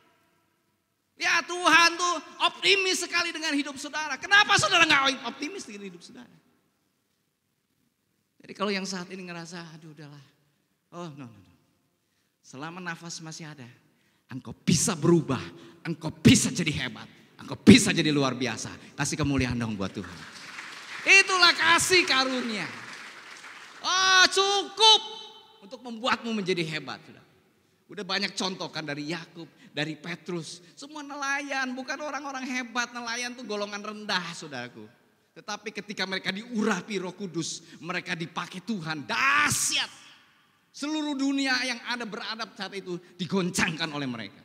[SPEAKER 4] Ya Tuhan tuh optimis sekali dengan hidup saudara. Kenapa saudara gak optimis dengan hidup saudara? Jadi kalau yang saat ini ngerasa aduh udahlah. Oh no. Selama nafas masih ada. Engkau bisa berubah, engkau bisa jadi hebat, engkau bisa jadi luar biasa. Kasih kemuliaan dong buat Tuhan. Itulah kasih karunia. Cukup untuk membuatmu menjadi hebat. Udah banyak contoh kan dari Yakub, dari Petrus. Semua nelayan, bukan orang-orang hebat. Nelayan tuh golongan rendah saudaraku. Tetapi ketika mereka diurapi Roh Kudus, mereka dipakai Tuhan, dahsyat. Seluruh dunia yang ada beradab saat itu digoncangkan oleh mereka.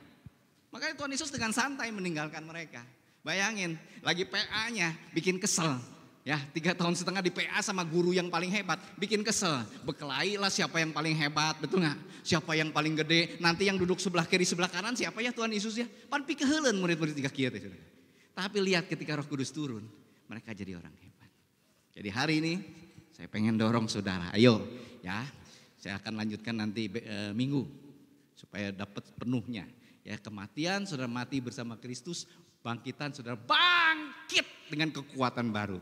[SPEAKER 4] Makanya Tuhan Yesus dengan santai meninggalkan mereka. Bayangin, lagi PA-nya bikin kesel. Ya, 3 tahun setengah di PA sama guru yang paling hebat, bikin kesel. Berkelailah siapa yang paling hebat, betul nggak? Siapa yang paling gede, nanti yang duduk sebelah kiri, sebelah kanan siapa ya Tuhan Yesus ya? Pan pikeuleun murid-murid tiga kieu teh. Tapi lihat ketika Roh Kudus turun, mereka jadi orang hebat. Jadi hari ini saya pengen dorong saudara, ayo ya. Saya akan lanjutkan nanti minggu supaya dapat penuhnya. Ya, kematian saudara mati bersama Kristus, bangkitan saudara bangkit dengan kekuatan baru.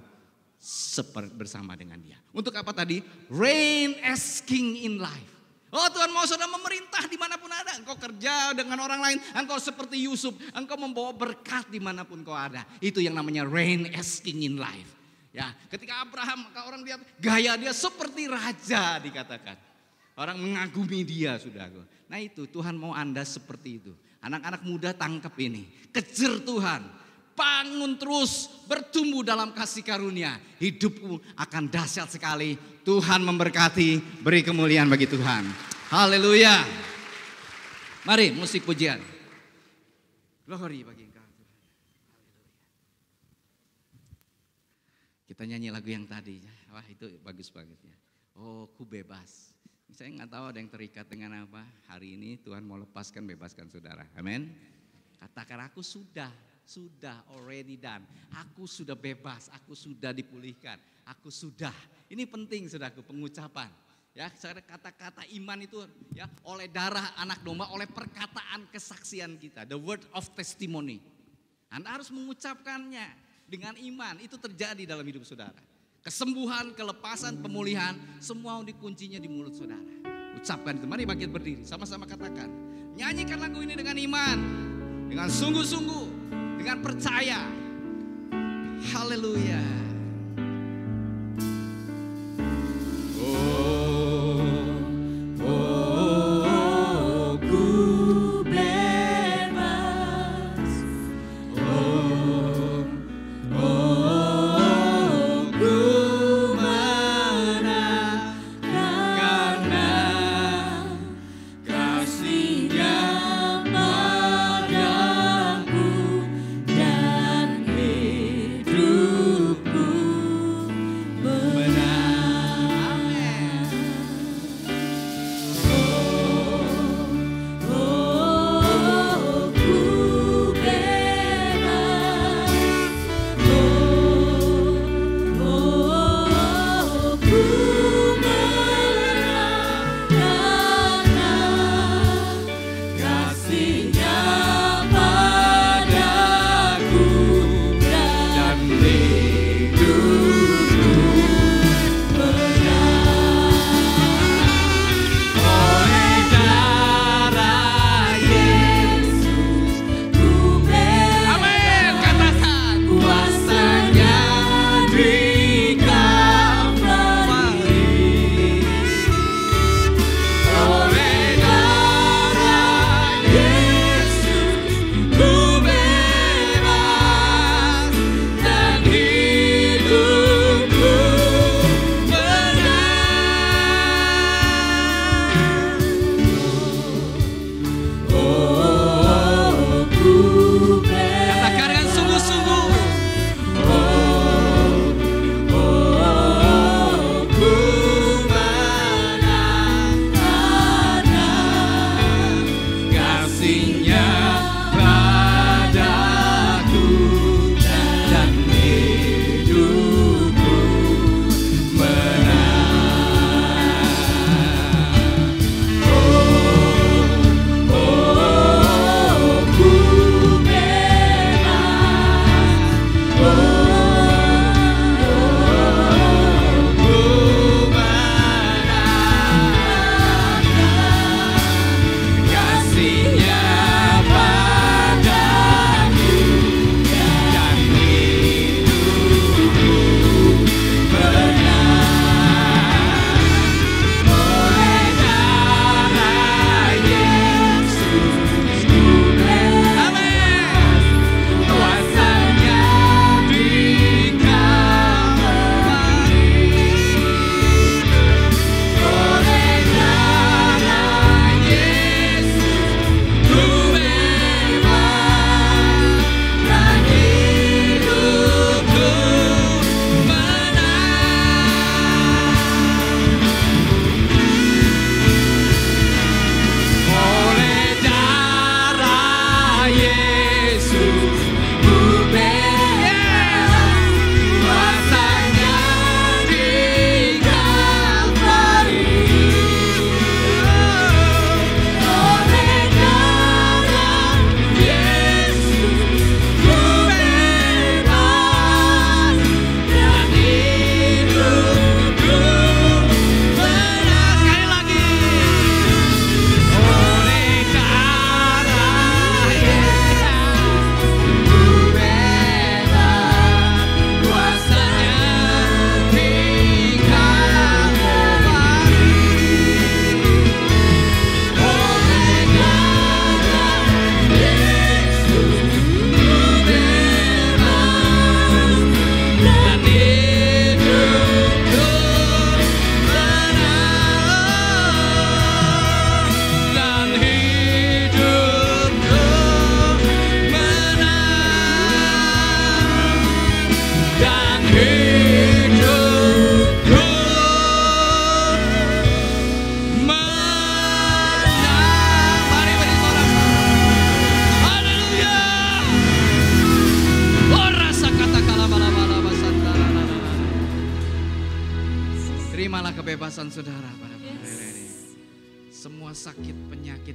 [SPEAKER 4] Bersama dengan dia. Untuk apa tadi? Reign as king in life. Oh Tuhan mau saudara memerintah dimanapun ada. Engkau kerja dengan orang lain. Engkau seperti Yusuf. Engkau membawa berkat dimanapun kau ada. Itu yang namanya reign as king in life. Ya, ketika Abraham maka orang lihat gaya dia seperti raja dikatakan. Orang mengagumi dia saudara. Nah itu Tuhan mau Anda seperti itu. Anak-anak muda tangkap ini. Kejar Tuhan. Bangun terus, bertumbuh dalam kasih karunia. Hidupmu akan dahsyat sekali. Tuhan memberkati, beri kemuliaan bagi Tuhan. Haleluya. Mari musik pujian. Glory bagi Engkau Tuhan. Kita nyanyi lagu yang tadi. Wah itu bagus banget ya. Oh ku bebas. Saya nggak tahu ada yang terikat dengan apa. Hari ini Tuhan mau lepaskan, bebaskan saudara. Amin. Katakan aku sudah already done. Aku sudah bebas, aku sudah dipulihkan, aku sudah. Ini penting saudaraku pengucapan. Ya, kata-kata iman itu ya oleh darah anak domba, oleh perkataan kesaksian kita, the word of testimony. Anda harus mengucapkannya dengan iman, itu terjadi dalam hidup saudara. Kesembuhan, kelepasan, pemulihan, semua dikuncinya di mulut saudara. Ucapkan itu, mari bangkit berdiri, sama-sama katakan. Nyanyikan lagu ini dengan iman, dengan sungguh-sungguh. Dengan percaya. Haleluya.
[SPEAKER 2] Ku bebas. Ku menang karena kasih-Nya padaku dan hidupku.
[SPEAKER 4] Terimalah kebebasan saudara pada hari ini. Semua sakit penyakit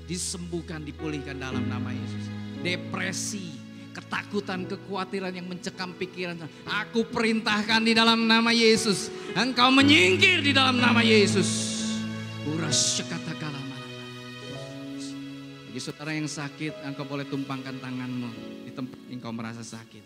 [SPEAKER 4] disembuhkan, dipulihkan dalam nama Yesus. Depresi, ketakutan, kekhawatiran yang mencekam pikiran, aku perintahkan di dalam nama Yesus. Engkau menyingkir di dalam nama Yesus. Bagi saudara yang sakit, engkau boleh tumpangkan tanganmu di tempat engkau merasa sakit.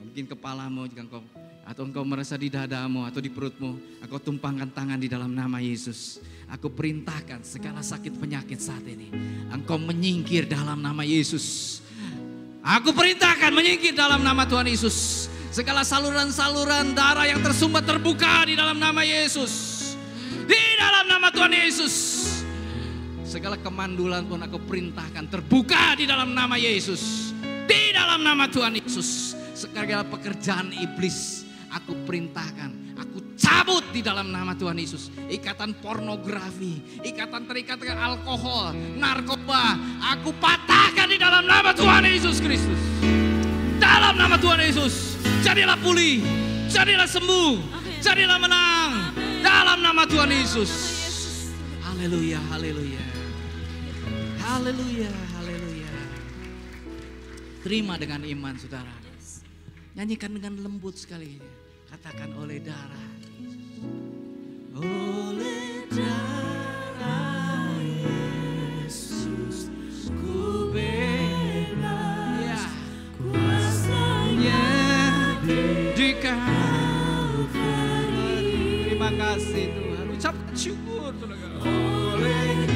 [SPEAKER 4] Mungkin kepalamu jika engkau, atau engkau merasa di dadamu atau di perutmu, engkau tumpangkan tangan di dalam nama Yesus. Aku perintahkan segala sakit penyakit saat ini, engkau menyingkir dalam nama Yesus. Aku perintahkan menyingkir dalam nama Tuhan Yesus. Segala saluran-saluran darah yang tersumbat terbuka di dalam nama Yesus. Di dalam nama Tuhan Yesus. Segala kemandulan pun aku perintahkan terbuka di dalam nama Yesus. Di dalam nama Tuhan Yesus. Segala pekerjaan iblis aku perintahkan, aku cabut di dalam nama Tuhan Yesus. Ikatan pornografi, ikatan terikat dengan alkohol, narkoba, aku patahkan di dalam nama Tuhan Yesus Kristus. Dalam nama Tuhan Yesus, jadilah pulih, jadilah sembuh, jadilah menang. Dalam nama Tuhan Yesus. Haleluya, haleluya. Haleluya, haleluya. Terima dengan iman saudara. Nyanyikan dengan lembut sekali. Katakan oleh darah Yesus. Oleh darah Yesus ku bebas. Ya. Kuasanya di Kalvari. Terima kasih Tuhan. Ucapkan syukur saudara. Oleh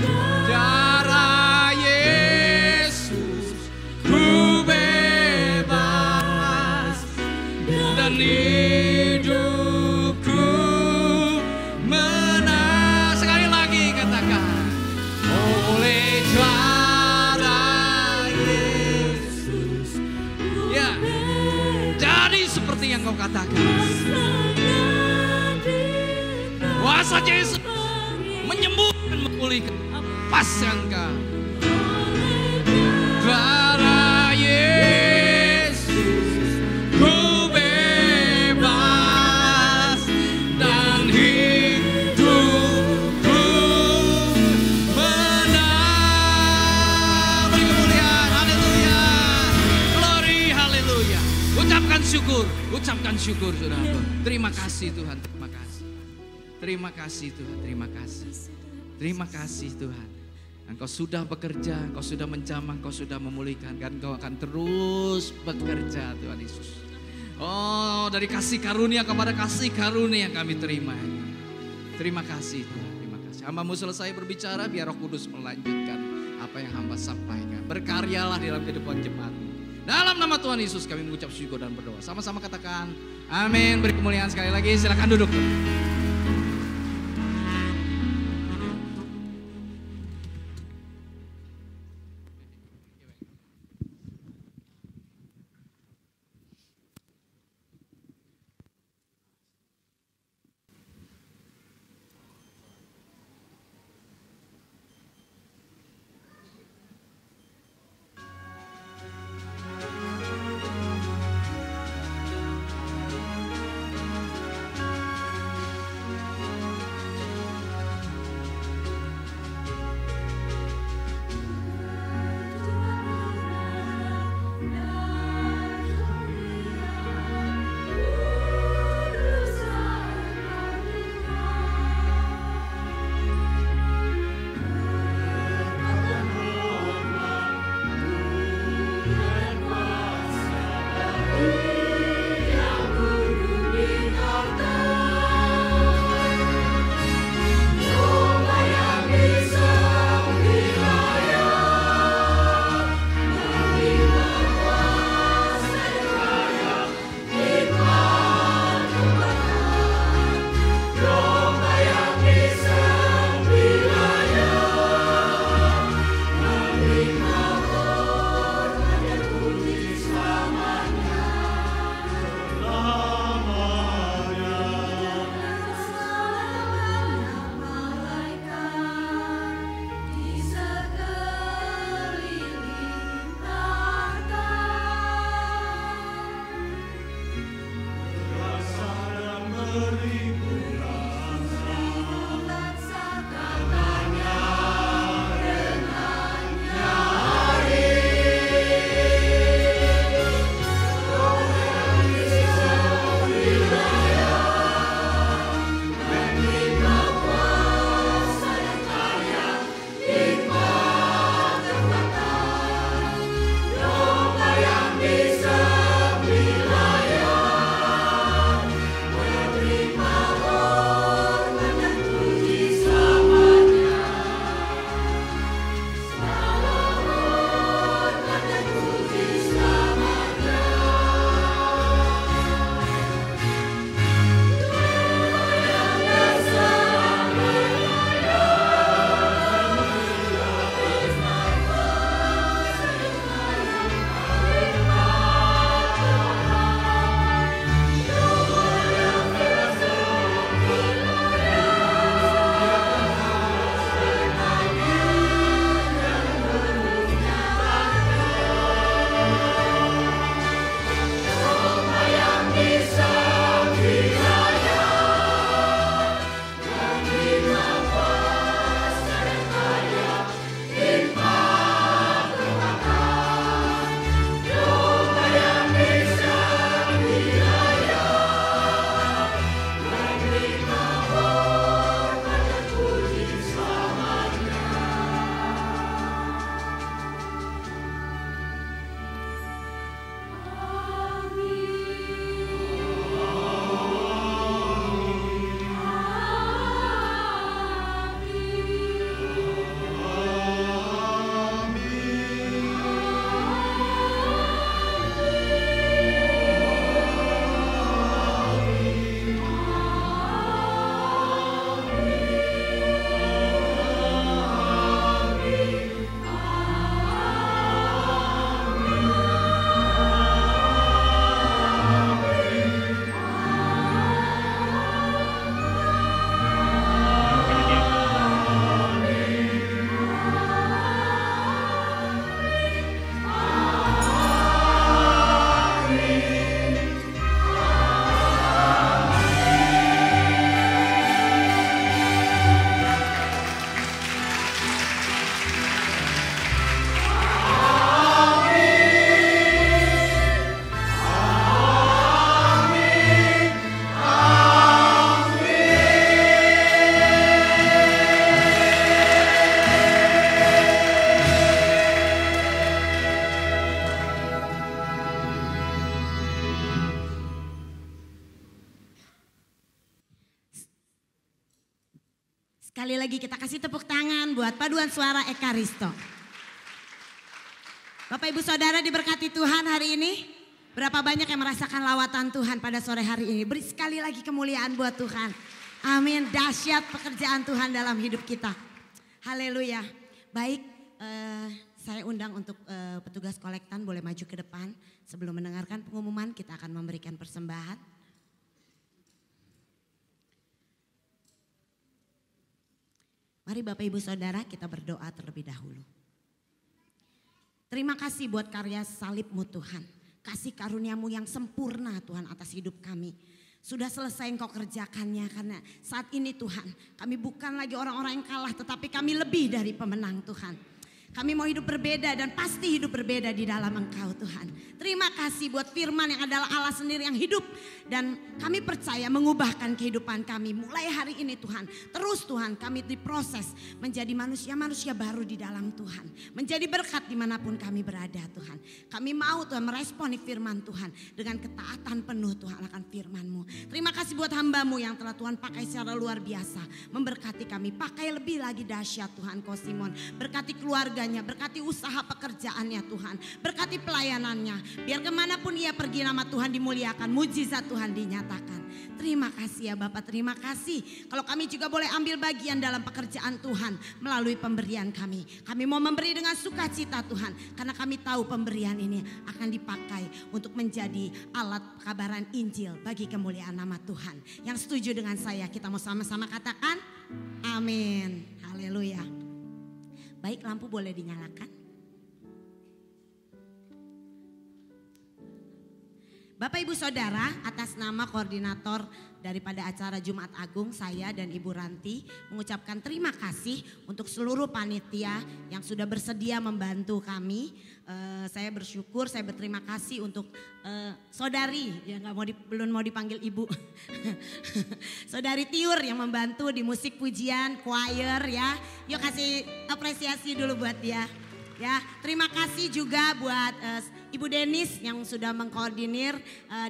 [SPEAKER 4] darah Yesus ku bebas dan hidupku menang. Sekali lagi katakan, oleh darah Yesus. Ya, jadi seperti yang kau katakan. Kuasa Yesus menyembuhkan, memulihkan, lepaskan kau. Darah Yesus ku bebas dan hidupku menang. Beri kemuliaan, haleluya. Glory, haleluya. Ucapkan syukur saudara. Terima kasih Tuhan, terima kasih. Terima kasih Tuhan, terima kasih. Terima kasih Tuhan. Engkau sudah bekerja, Engkau sudah menjamah, Engkau sudah memulihkan, dan Engkau akan terus bekerja Tuhan Yesus. Oh, dari kasih karunia kepada kasih karunia yang kami terima. Terima kasih Tuhan, terima kasih. Hamba-Mu selesai berbicara, biar Roh Kudus melanjutkan apa yang hamba sampaikan. Berkaryalah di dalam kehidupan jemaat. Dalam nama Tuhan Yesus kami mengucap syukur dan berdoa. Sama-sama katakan amin. Beri kemuliaan sekali lagi, silakan duduk.
[SPEAKER 5] Sekali lagi kita kasih tepuk tangan buat paduan suara Eka Risto. Bapak Ibu Saudara diberkati Tuhan hari ini. Berapa banyak yang merasakan lawatan Tuhan pada sore hari ini. Beri sekali lagi kemuliaan buat Tuhan. Amin, dahsyat pekerjaan Tuhan dalam hidup kita. Haleluya. Baik, saya undang untuk petugas kolektan boleh maju ke depan. Sebelum mendengarkan pengumuman kita akan memberikan persembahan. Mari Bapak Ibu Saudara kita berdoa terlebih dahulu. Terima kasih buat karya salib-Mu Tuhan. Kasih karunia-Mu yang sempurna Tuhan atas hidup kami. Sudah selesai Engkau kerjakannya karena saat ini Tuhan kami bukan lagi orang-orang yang kalah tetapi kami lebih dari pemenang Tuhan. Kami mau hidup berbeda dan pasti hidup berbeda di dalam Engkau Tuhan. Terima kasih buat firman yang adalah Allah sendiri yang hidup. Dan kami percaya mengubahkan kehidupan kami mulai hari ini Tuhan. Terus Tuhan kami diproses menjadi manusia-manusia baru di dalam Tuhan. Menjadi berkat dimanapun kami berada Tuhan. Kami mau Tuhan meresponi firman Tuhan. Dengan ketaatan penuh Tuhan akan firman-Mu. Terima kasih buat hamba-Mu yang telah Tuhan pakai secara luar biasa. Memberkati kami. Pakai lebih lagi dahsyat Tuhan Ko Simon. Berkati keluarga. Berkati usaha pekerjaannya Tuhan. Berkati pelayanannya. Biar kemanapun ia pergi nama Tuhan dimuliakan. Mujizat Tuhan dinyatakan. Terima kasih ya Bapak, terima kasih. Kalau kami juga boleh ambil bagian dalam pekerjaan Tuhan melalui pemberian kami. Kami mau memberi dengan sukacita Tuhan. Karena kami tahu pemberian ini akan dipakai untuk menjadi alat kabaran Injil bagi kemuliaan nama Tuhan. Yang setuju dengan saya kita mau sama-sama katakan amin. Haleluya. Baik, lampu boleh dinyalakan. Bapak Ibu Saudara, atas nama koordinator daripada acara Jumat Agung, saya dan Ibu Ranti mengucapkan terima kasih untuk seluruh panitia yang sudah bersedia membantu kami. Saya bersyukur, saya berterima kasih untuk saudari, ya belum mau dipanggil ibu, saudari Tiur yang membantu di musik pujian, choir ya. Yuk kasih apresiasi dulu buat dia. Ya, terima kasih juga buat Ibu Denis yang sudah mengkoordinir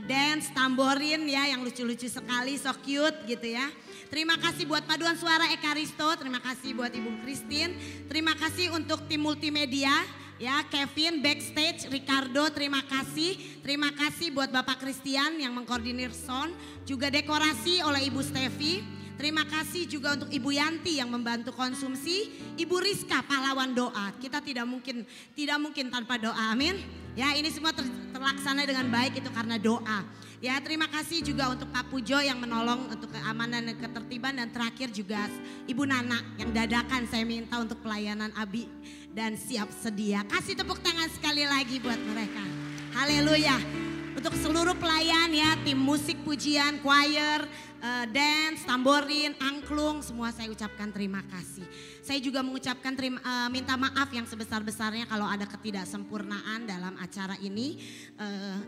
[SPEAKER 5] dance, tamborin ya yang lucu-lucu sekali, so cute gitu ya. Terima kasih buat paduan suara Eka Risto, terima kasih buat Ibu Christine, terima kasih untuk tim multimedia ya, Kevin backstage, Ricardo terima kasih buat Bapak Christian yang mengkoordinir sound, juga dekorasi oleh Ibu Stevi. Terima kasih juga untuk Ibu Yanti yang membantu konsumsi, Ibu Rizka pahlawan doa. Kita tidak mungkin tanpa doa, amin. Ya ini semua terlaksana dengan baik itu karena doa. Ya terima kasih juga untuk Pak Pujo yang menolong untuk keamanan dan ketertiban. Dan terakhir juga Ibu Nana yang dadakan saya minta untuk pelayanan Abi dan siap sedia. Kasih tepuk tangan sekali lagi buat mereka. Haleluya. Untuk seluruh pelayan ya, tim musik pujian, choir, dance, tamborin, angklung, semua saya ucapkan terima kasih. Saya juga mengucapkan minta maaf yang sebesar-besarnya kalau ada ketidaksempurnaan dalam acara ini.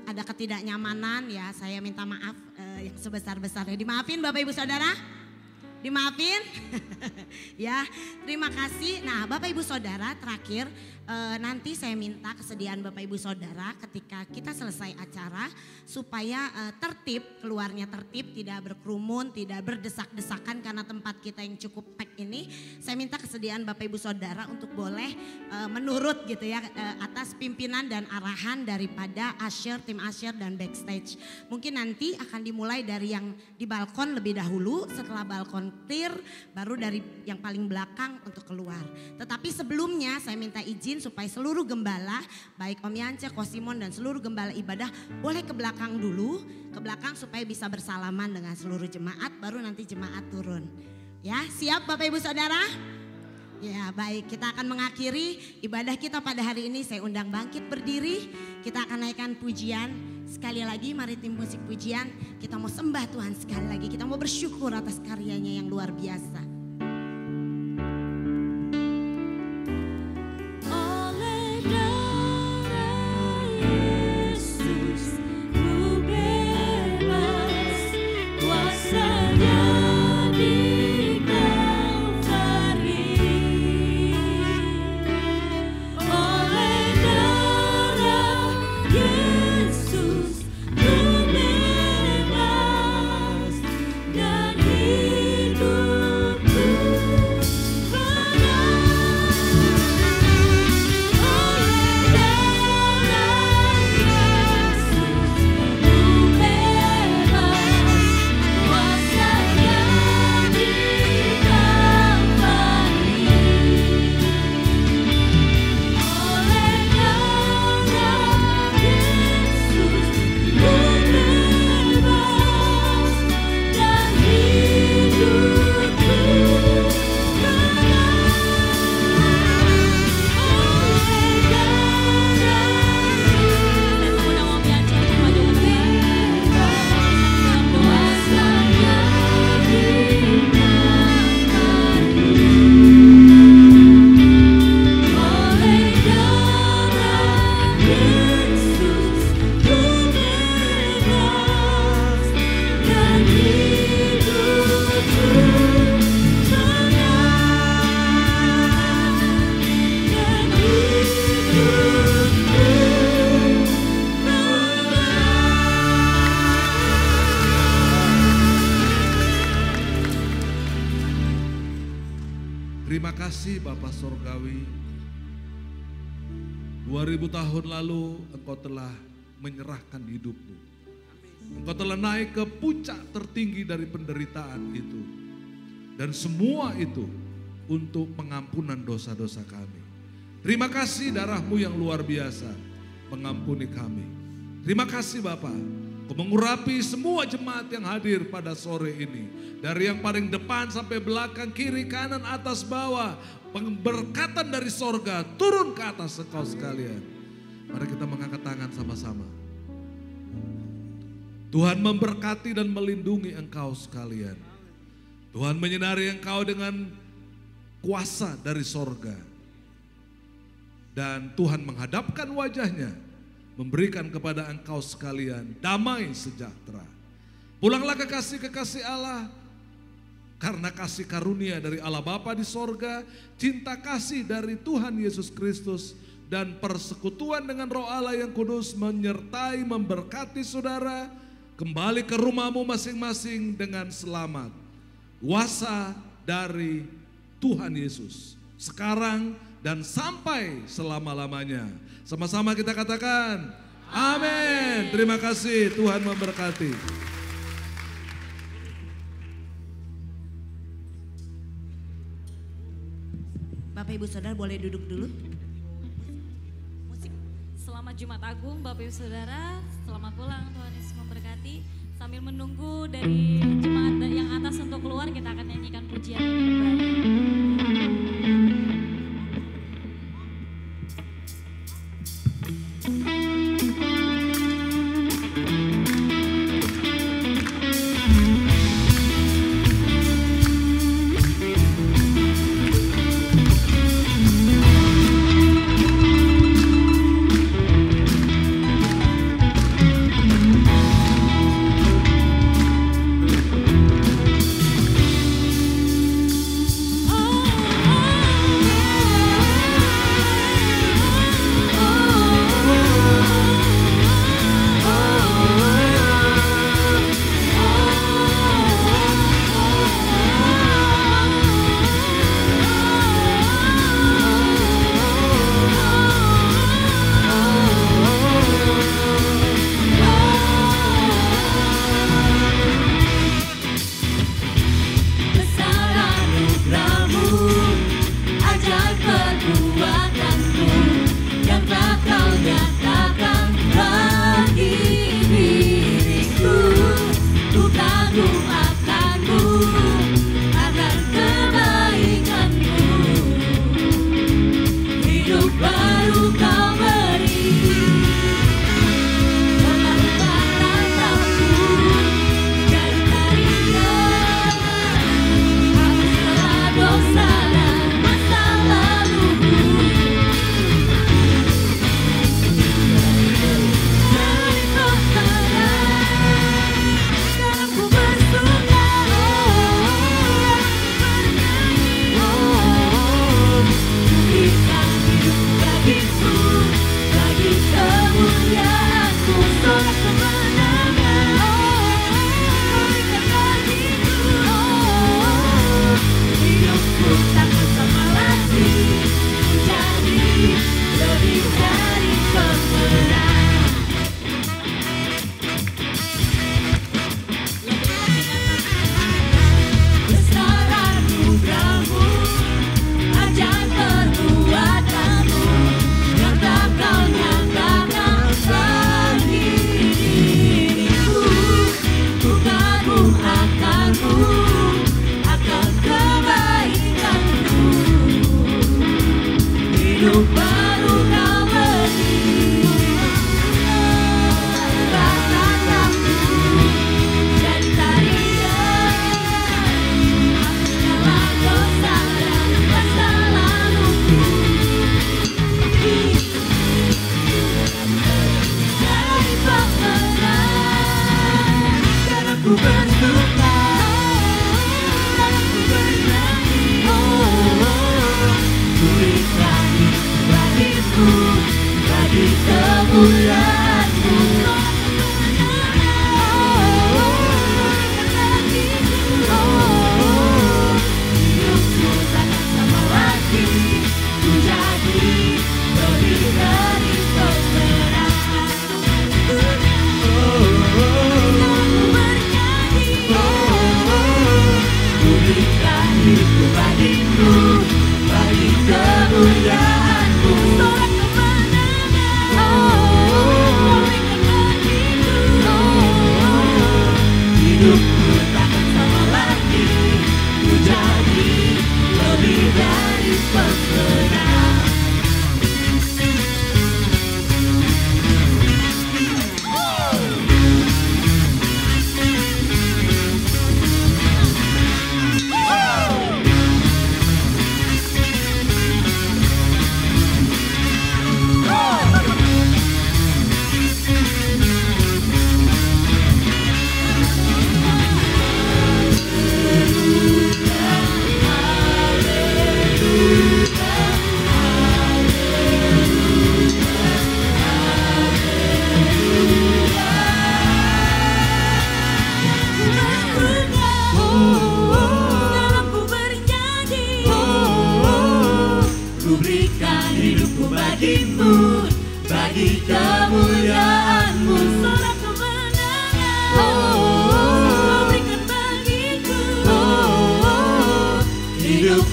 [SPEAKER 5] Ada ketidaknyamanan ya, saya minta maaf yang sebesar-besarnya. Dimaafin Bapak Ibu Saudara? Dimaafin? Ya, terima kasih. Nah Bapak Ibu Saudara terakhir nanti saya minta kesediaan Bapak Ibu Saudara ketika kita selesai acara supaya keluarnya tertib, tidak berkerumun, tidak berdesak-desakan karena tempat kita yang cukup pack ini. Saya minta kesediaan Bapak Ibu Saudara untuk boleh menurut gitu ya atas pimpinan dan arahan daripada usher, tim usher dan backstage. Mungkin nanti akan dimulai dari yang di balkon lebih dahulu, setelah balkon clear baru dari yang paling belakang untuk keluar. Tetapi sebelumnya saya minta izin supaya seluruh gembala, baik Om Yance, Ko Simon dan seluruh gembala ibadah boleh ke belakang dulu, ke belakang supaya bisa bersalaman dengan seluruh jemaat, baru nanti jemaat turun. Ya, siap Bapak Ibu Saudara? Ya baik, kita akan mengakhiri ibadah kita pada hari ini. Saya undang bangkit berdiri, kita akan naikkan pujian. Sekali lagi mari tim musik pujian, kita mau sembah Tuhan sekali lagi. Kita mau bersyukur atas karyanya yang luar biasa.
[SPEAKER 2] Dan hidup
[SPEAKER 1] Terima kasih Bapa Sorgawi. 2000 tahun lalu Engkau telah menyerahkan hidupmu. Engkau telah naik ke puncak tertinggi dari penderitaan itu. Dan semua itu untuk pengampunan dosa-dosa kami. Terima kasih darah-Mu yang luar biasa mengampuni kami. Terima kasih Bapa. Kau mengurapi semua jemaat yang hadir pada sore ini. Dari yang paling depan sampai belakang, kiri, kanan, atas, bawah. Pemberkatan dari sorga turun ke atas engkau sekalian. Mari kita mengangkat tangan sama-sama. Tuhan memberkati dan melindungi engkau sekalian. Tuhan menyinari engkau dengan kuasa dari sorga. Dan Tuhan menghadapkan wajahnya, memberikan kepada engkau sekalian damai sejahtera. Pulanglah kekasih-kekasih Allah, karena kasih karunia dari Allah Bapa di sorga, cinta kasih dari Tuhan Yesus Kristus, dan persekutuan dengan Roh Allah yang kudus menyertai memberkati saudara, kembali ke rumahmu masing-masing dengan selamat. Kuasa dari Tuhan Yesus, sekarang dan sampai selama-lamanya. Sama-sama kita katakan, amin. Terima kasih, Tuhan memberkati.
[SPEAKER 5] Bapak Ibu Saudara boleh duduk dulu.
[SPEAKER 3] Selamat Jumat Agung Bapak Ibu Saudara, selamat pulang, Tuhan Yesus memberkati. Sambil menunggu dari jemaat yang atas untuk keluar, kita akan nyanyikan pujian ini kembali.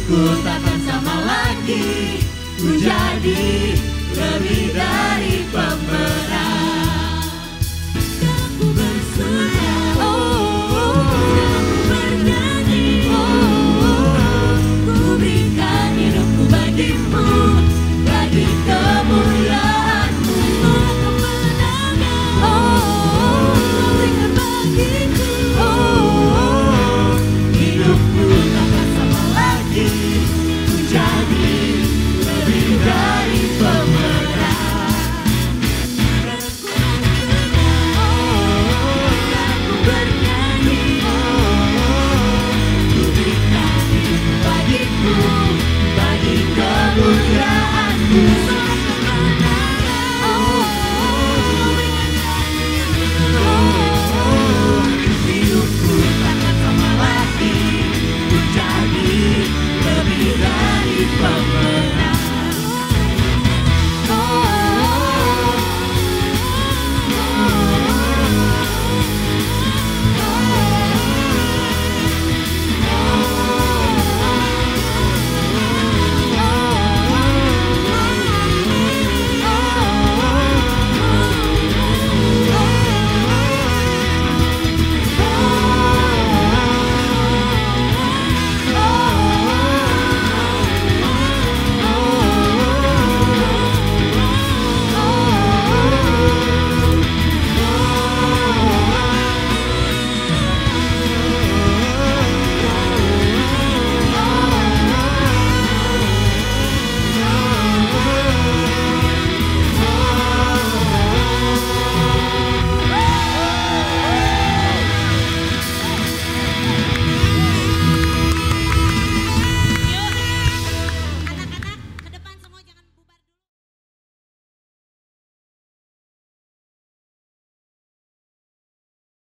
[SPEAKER 2] Ku takkan sama lagi, ku jadi lebih dari pemenang.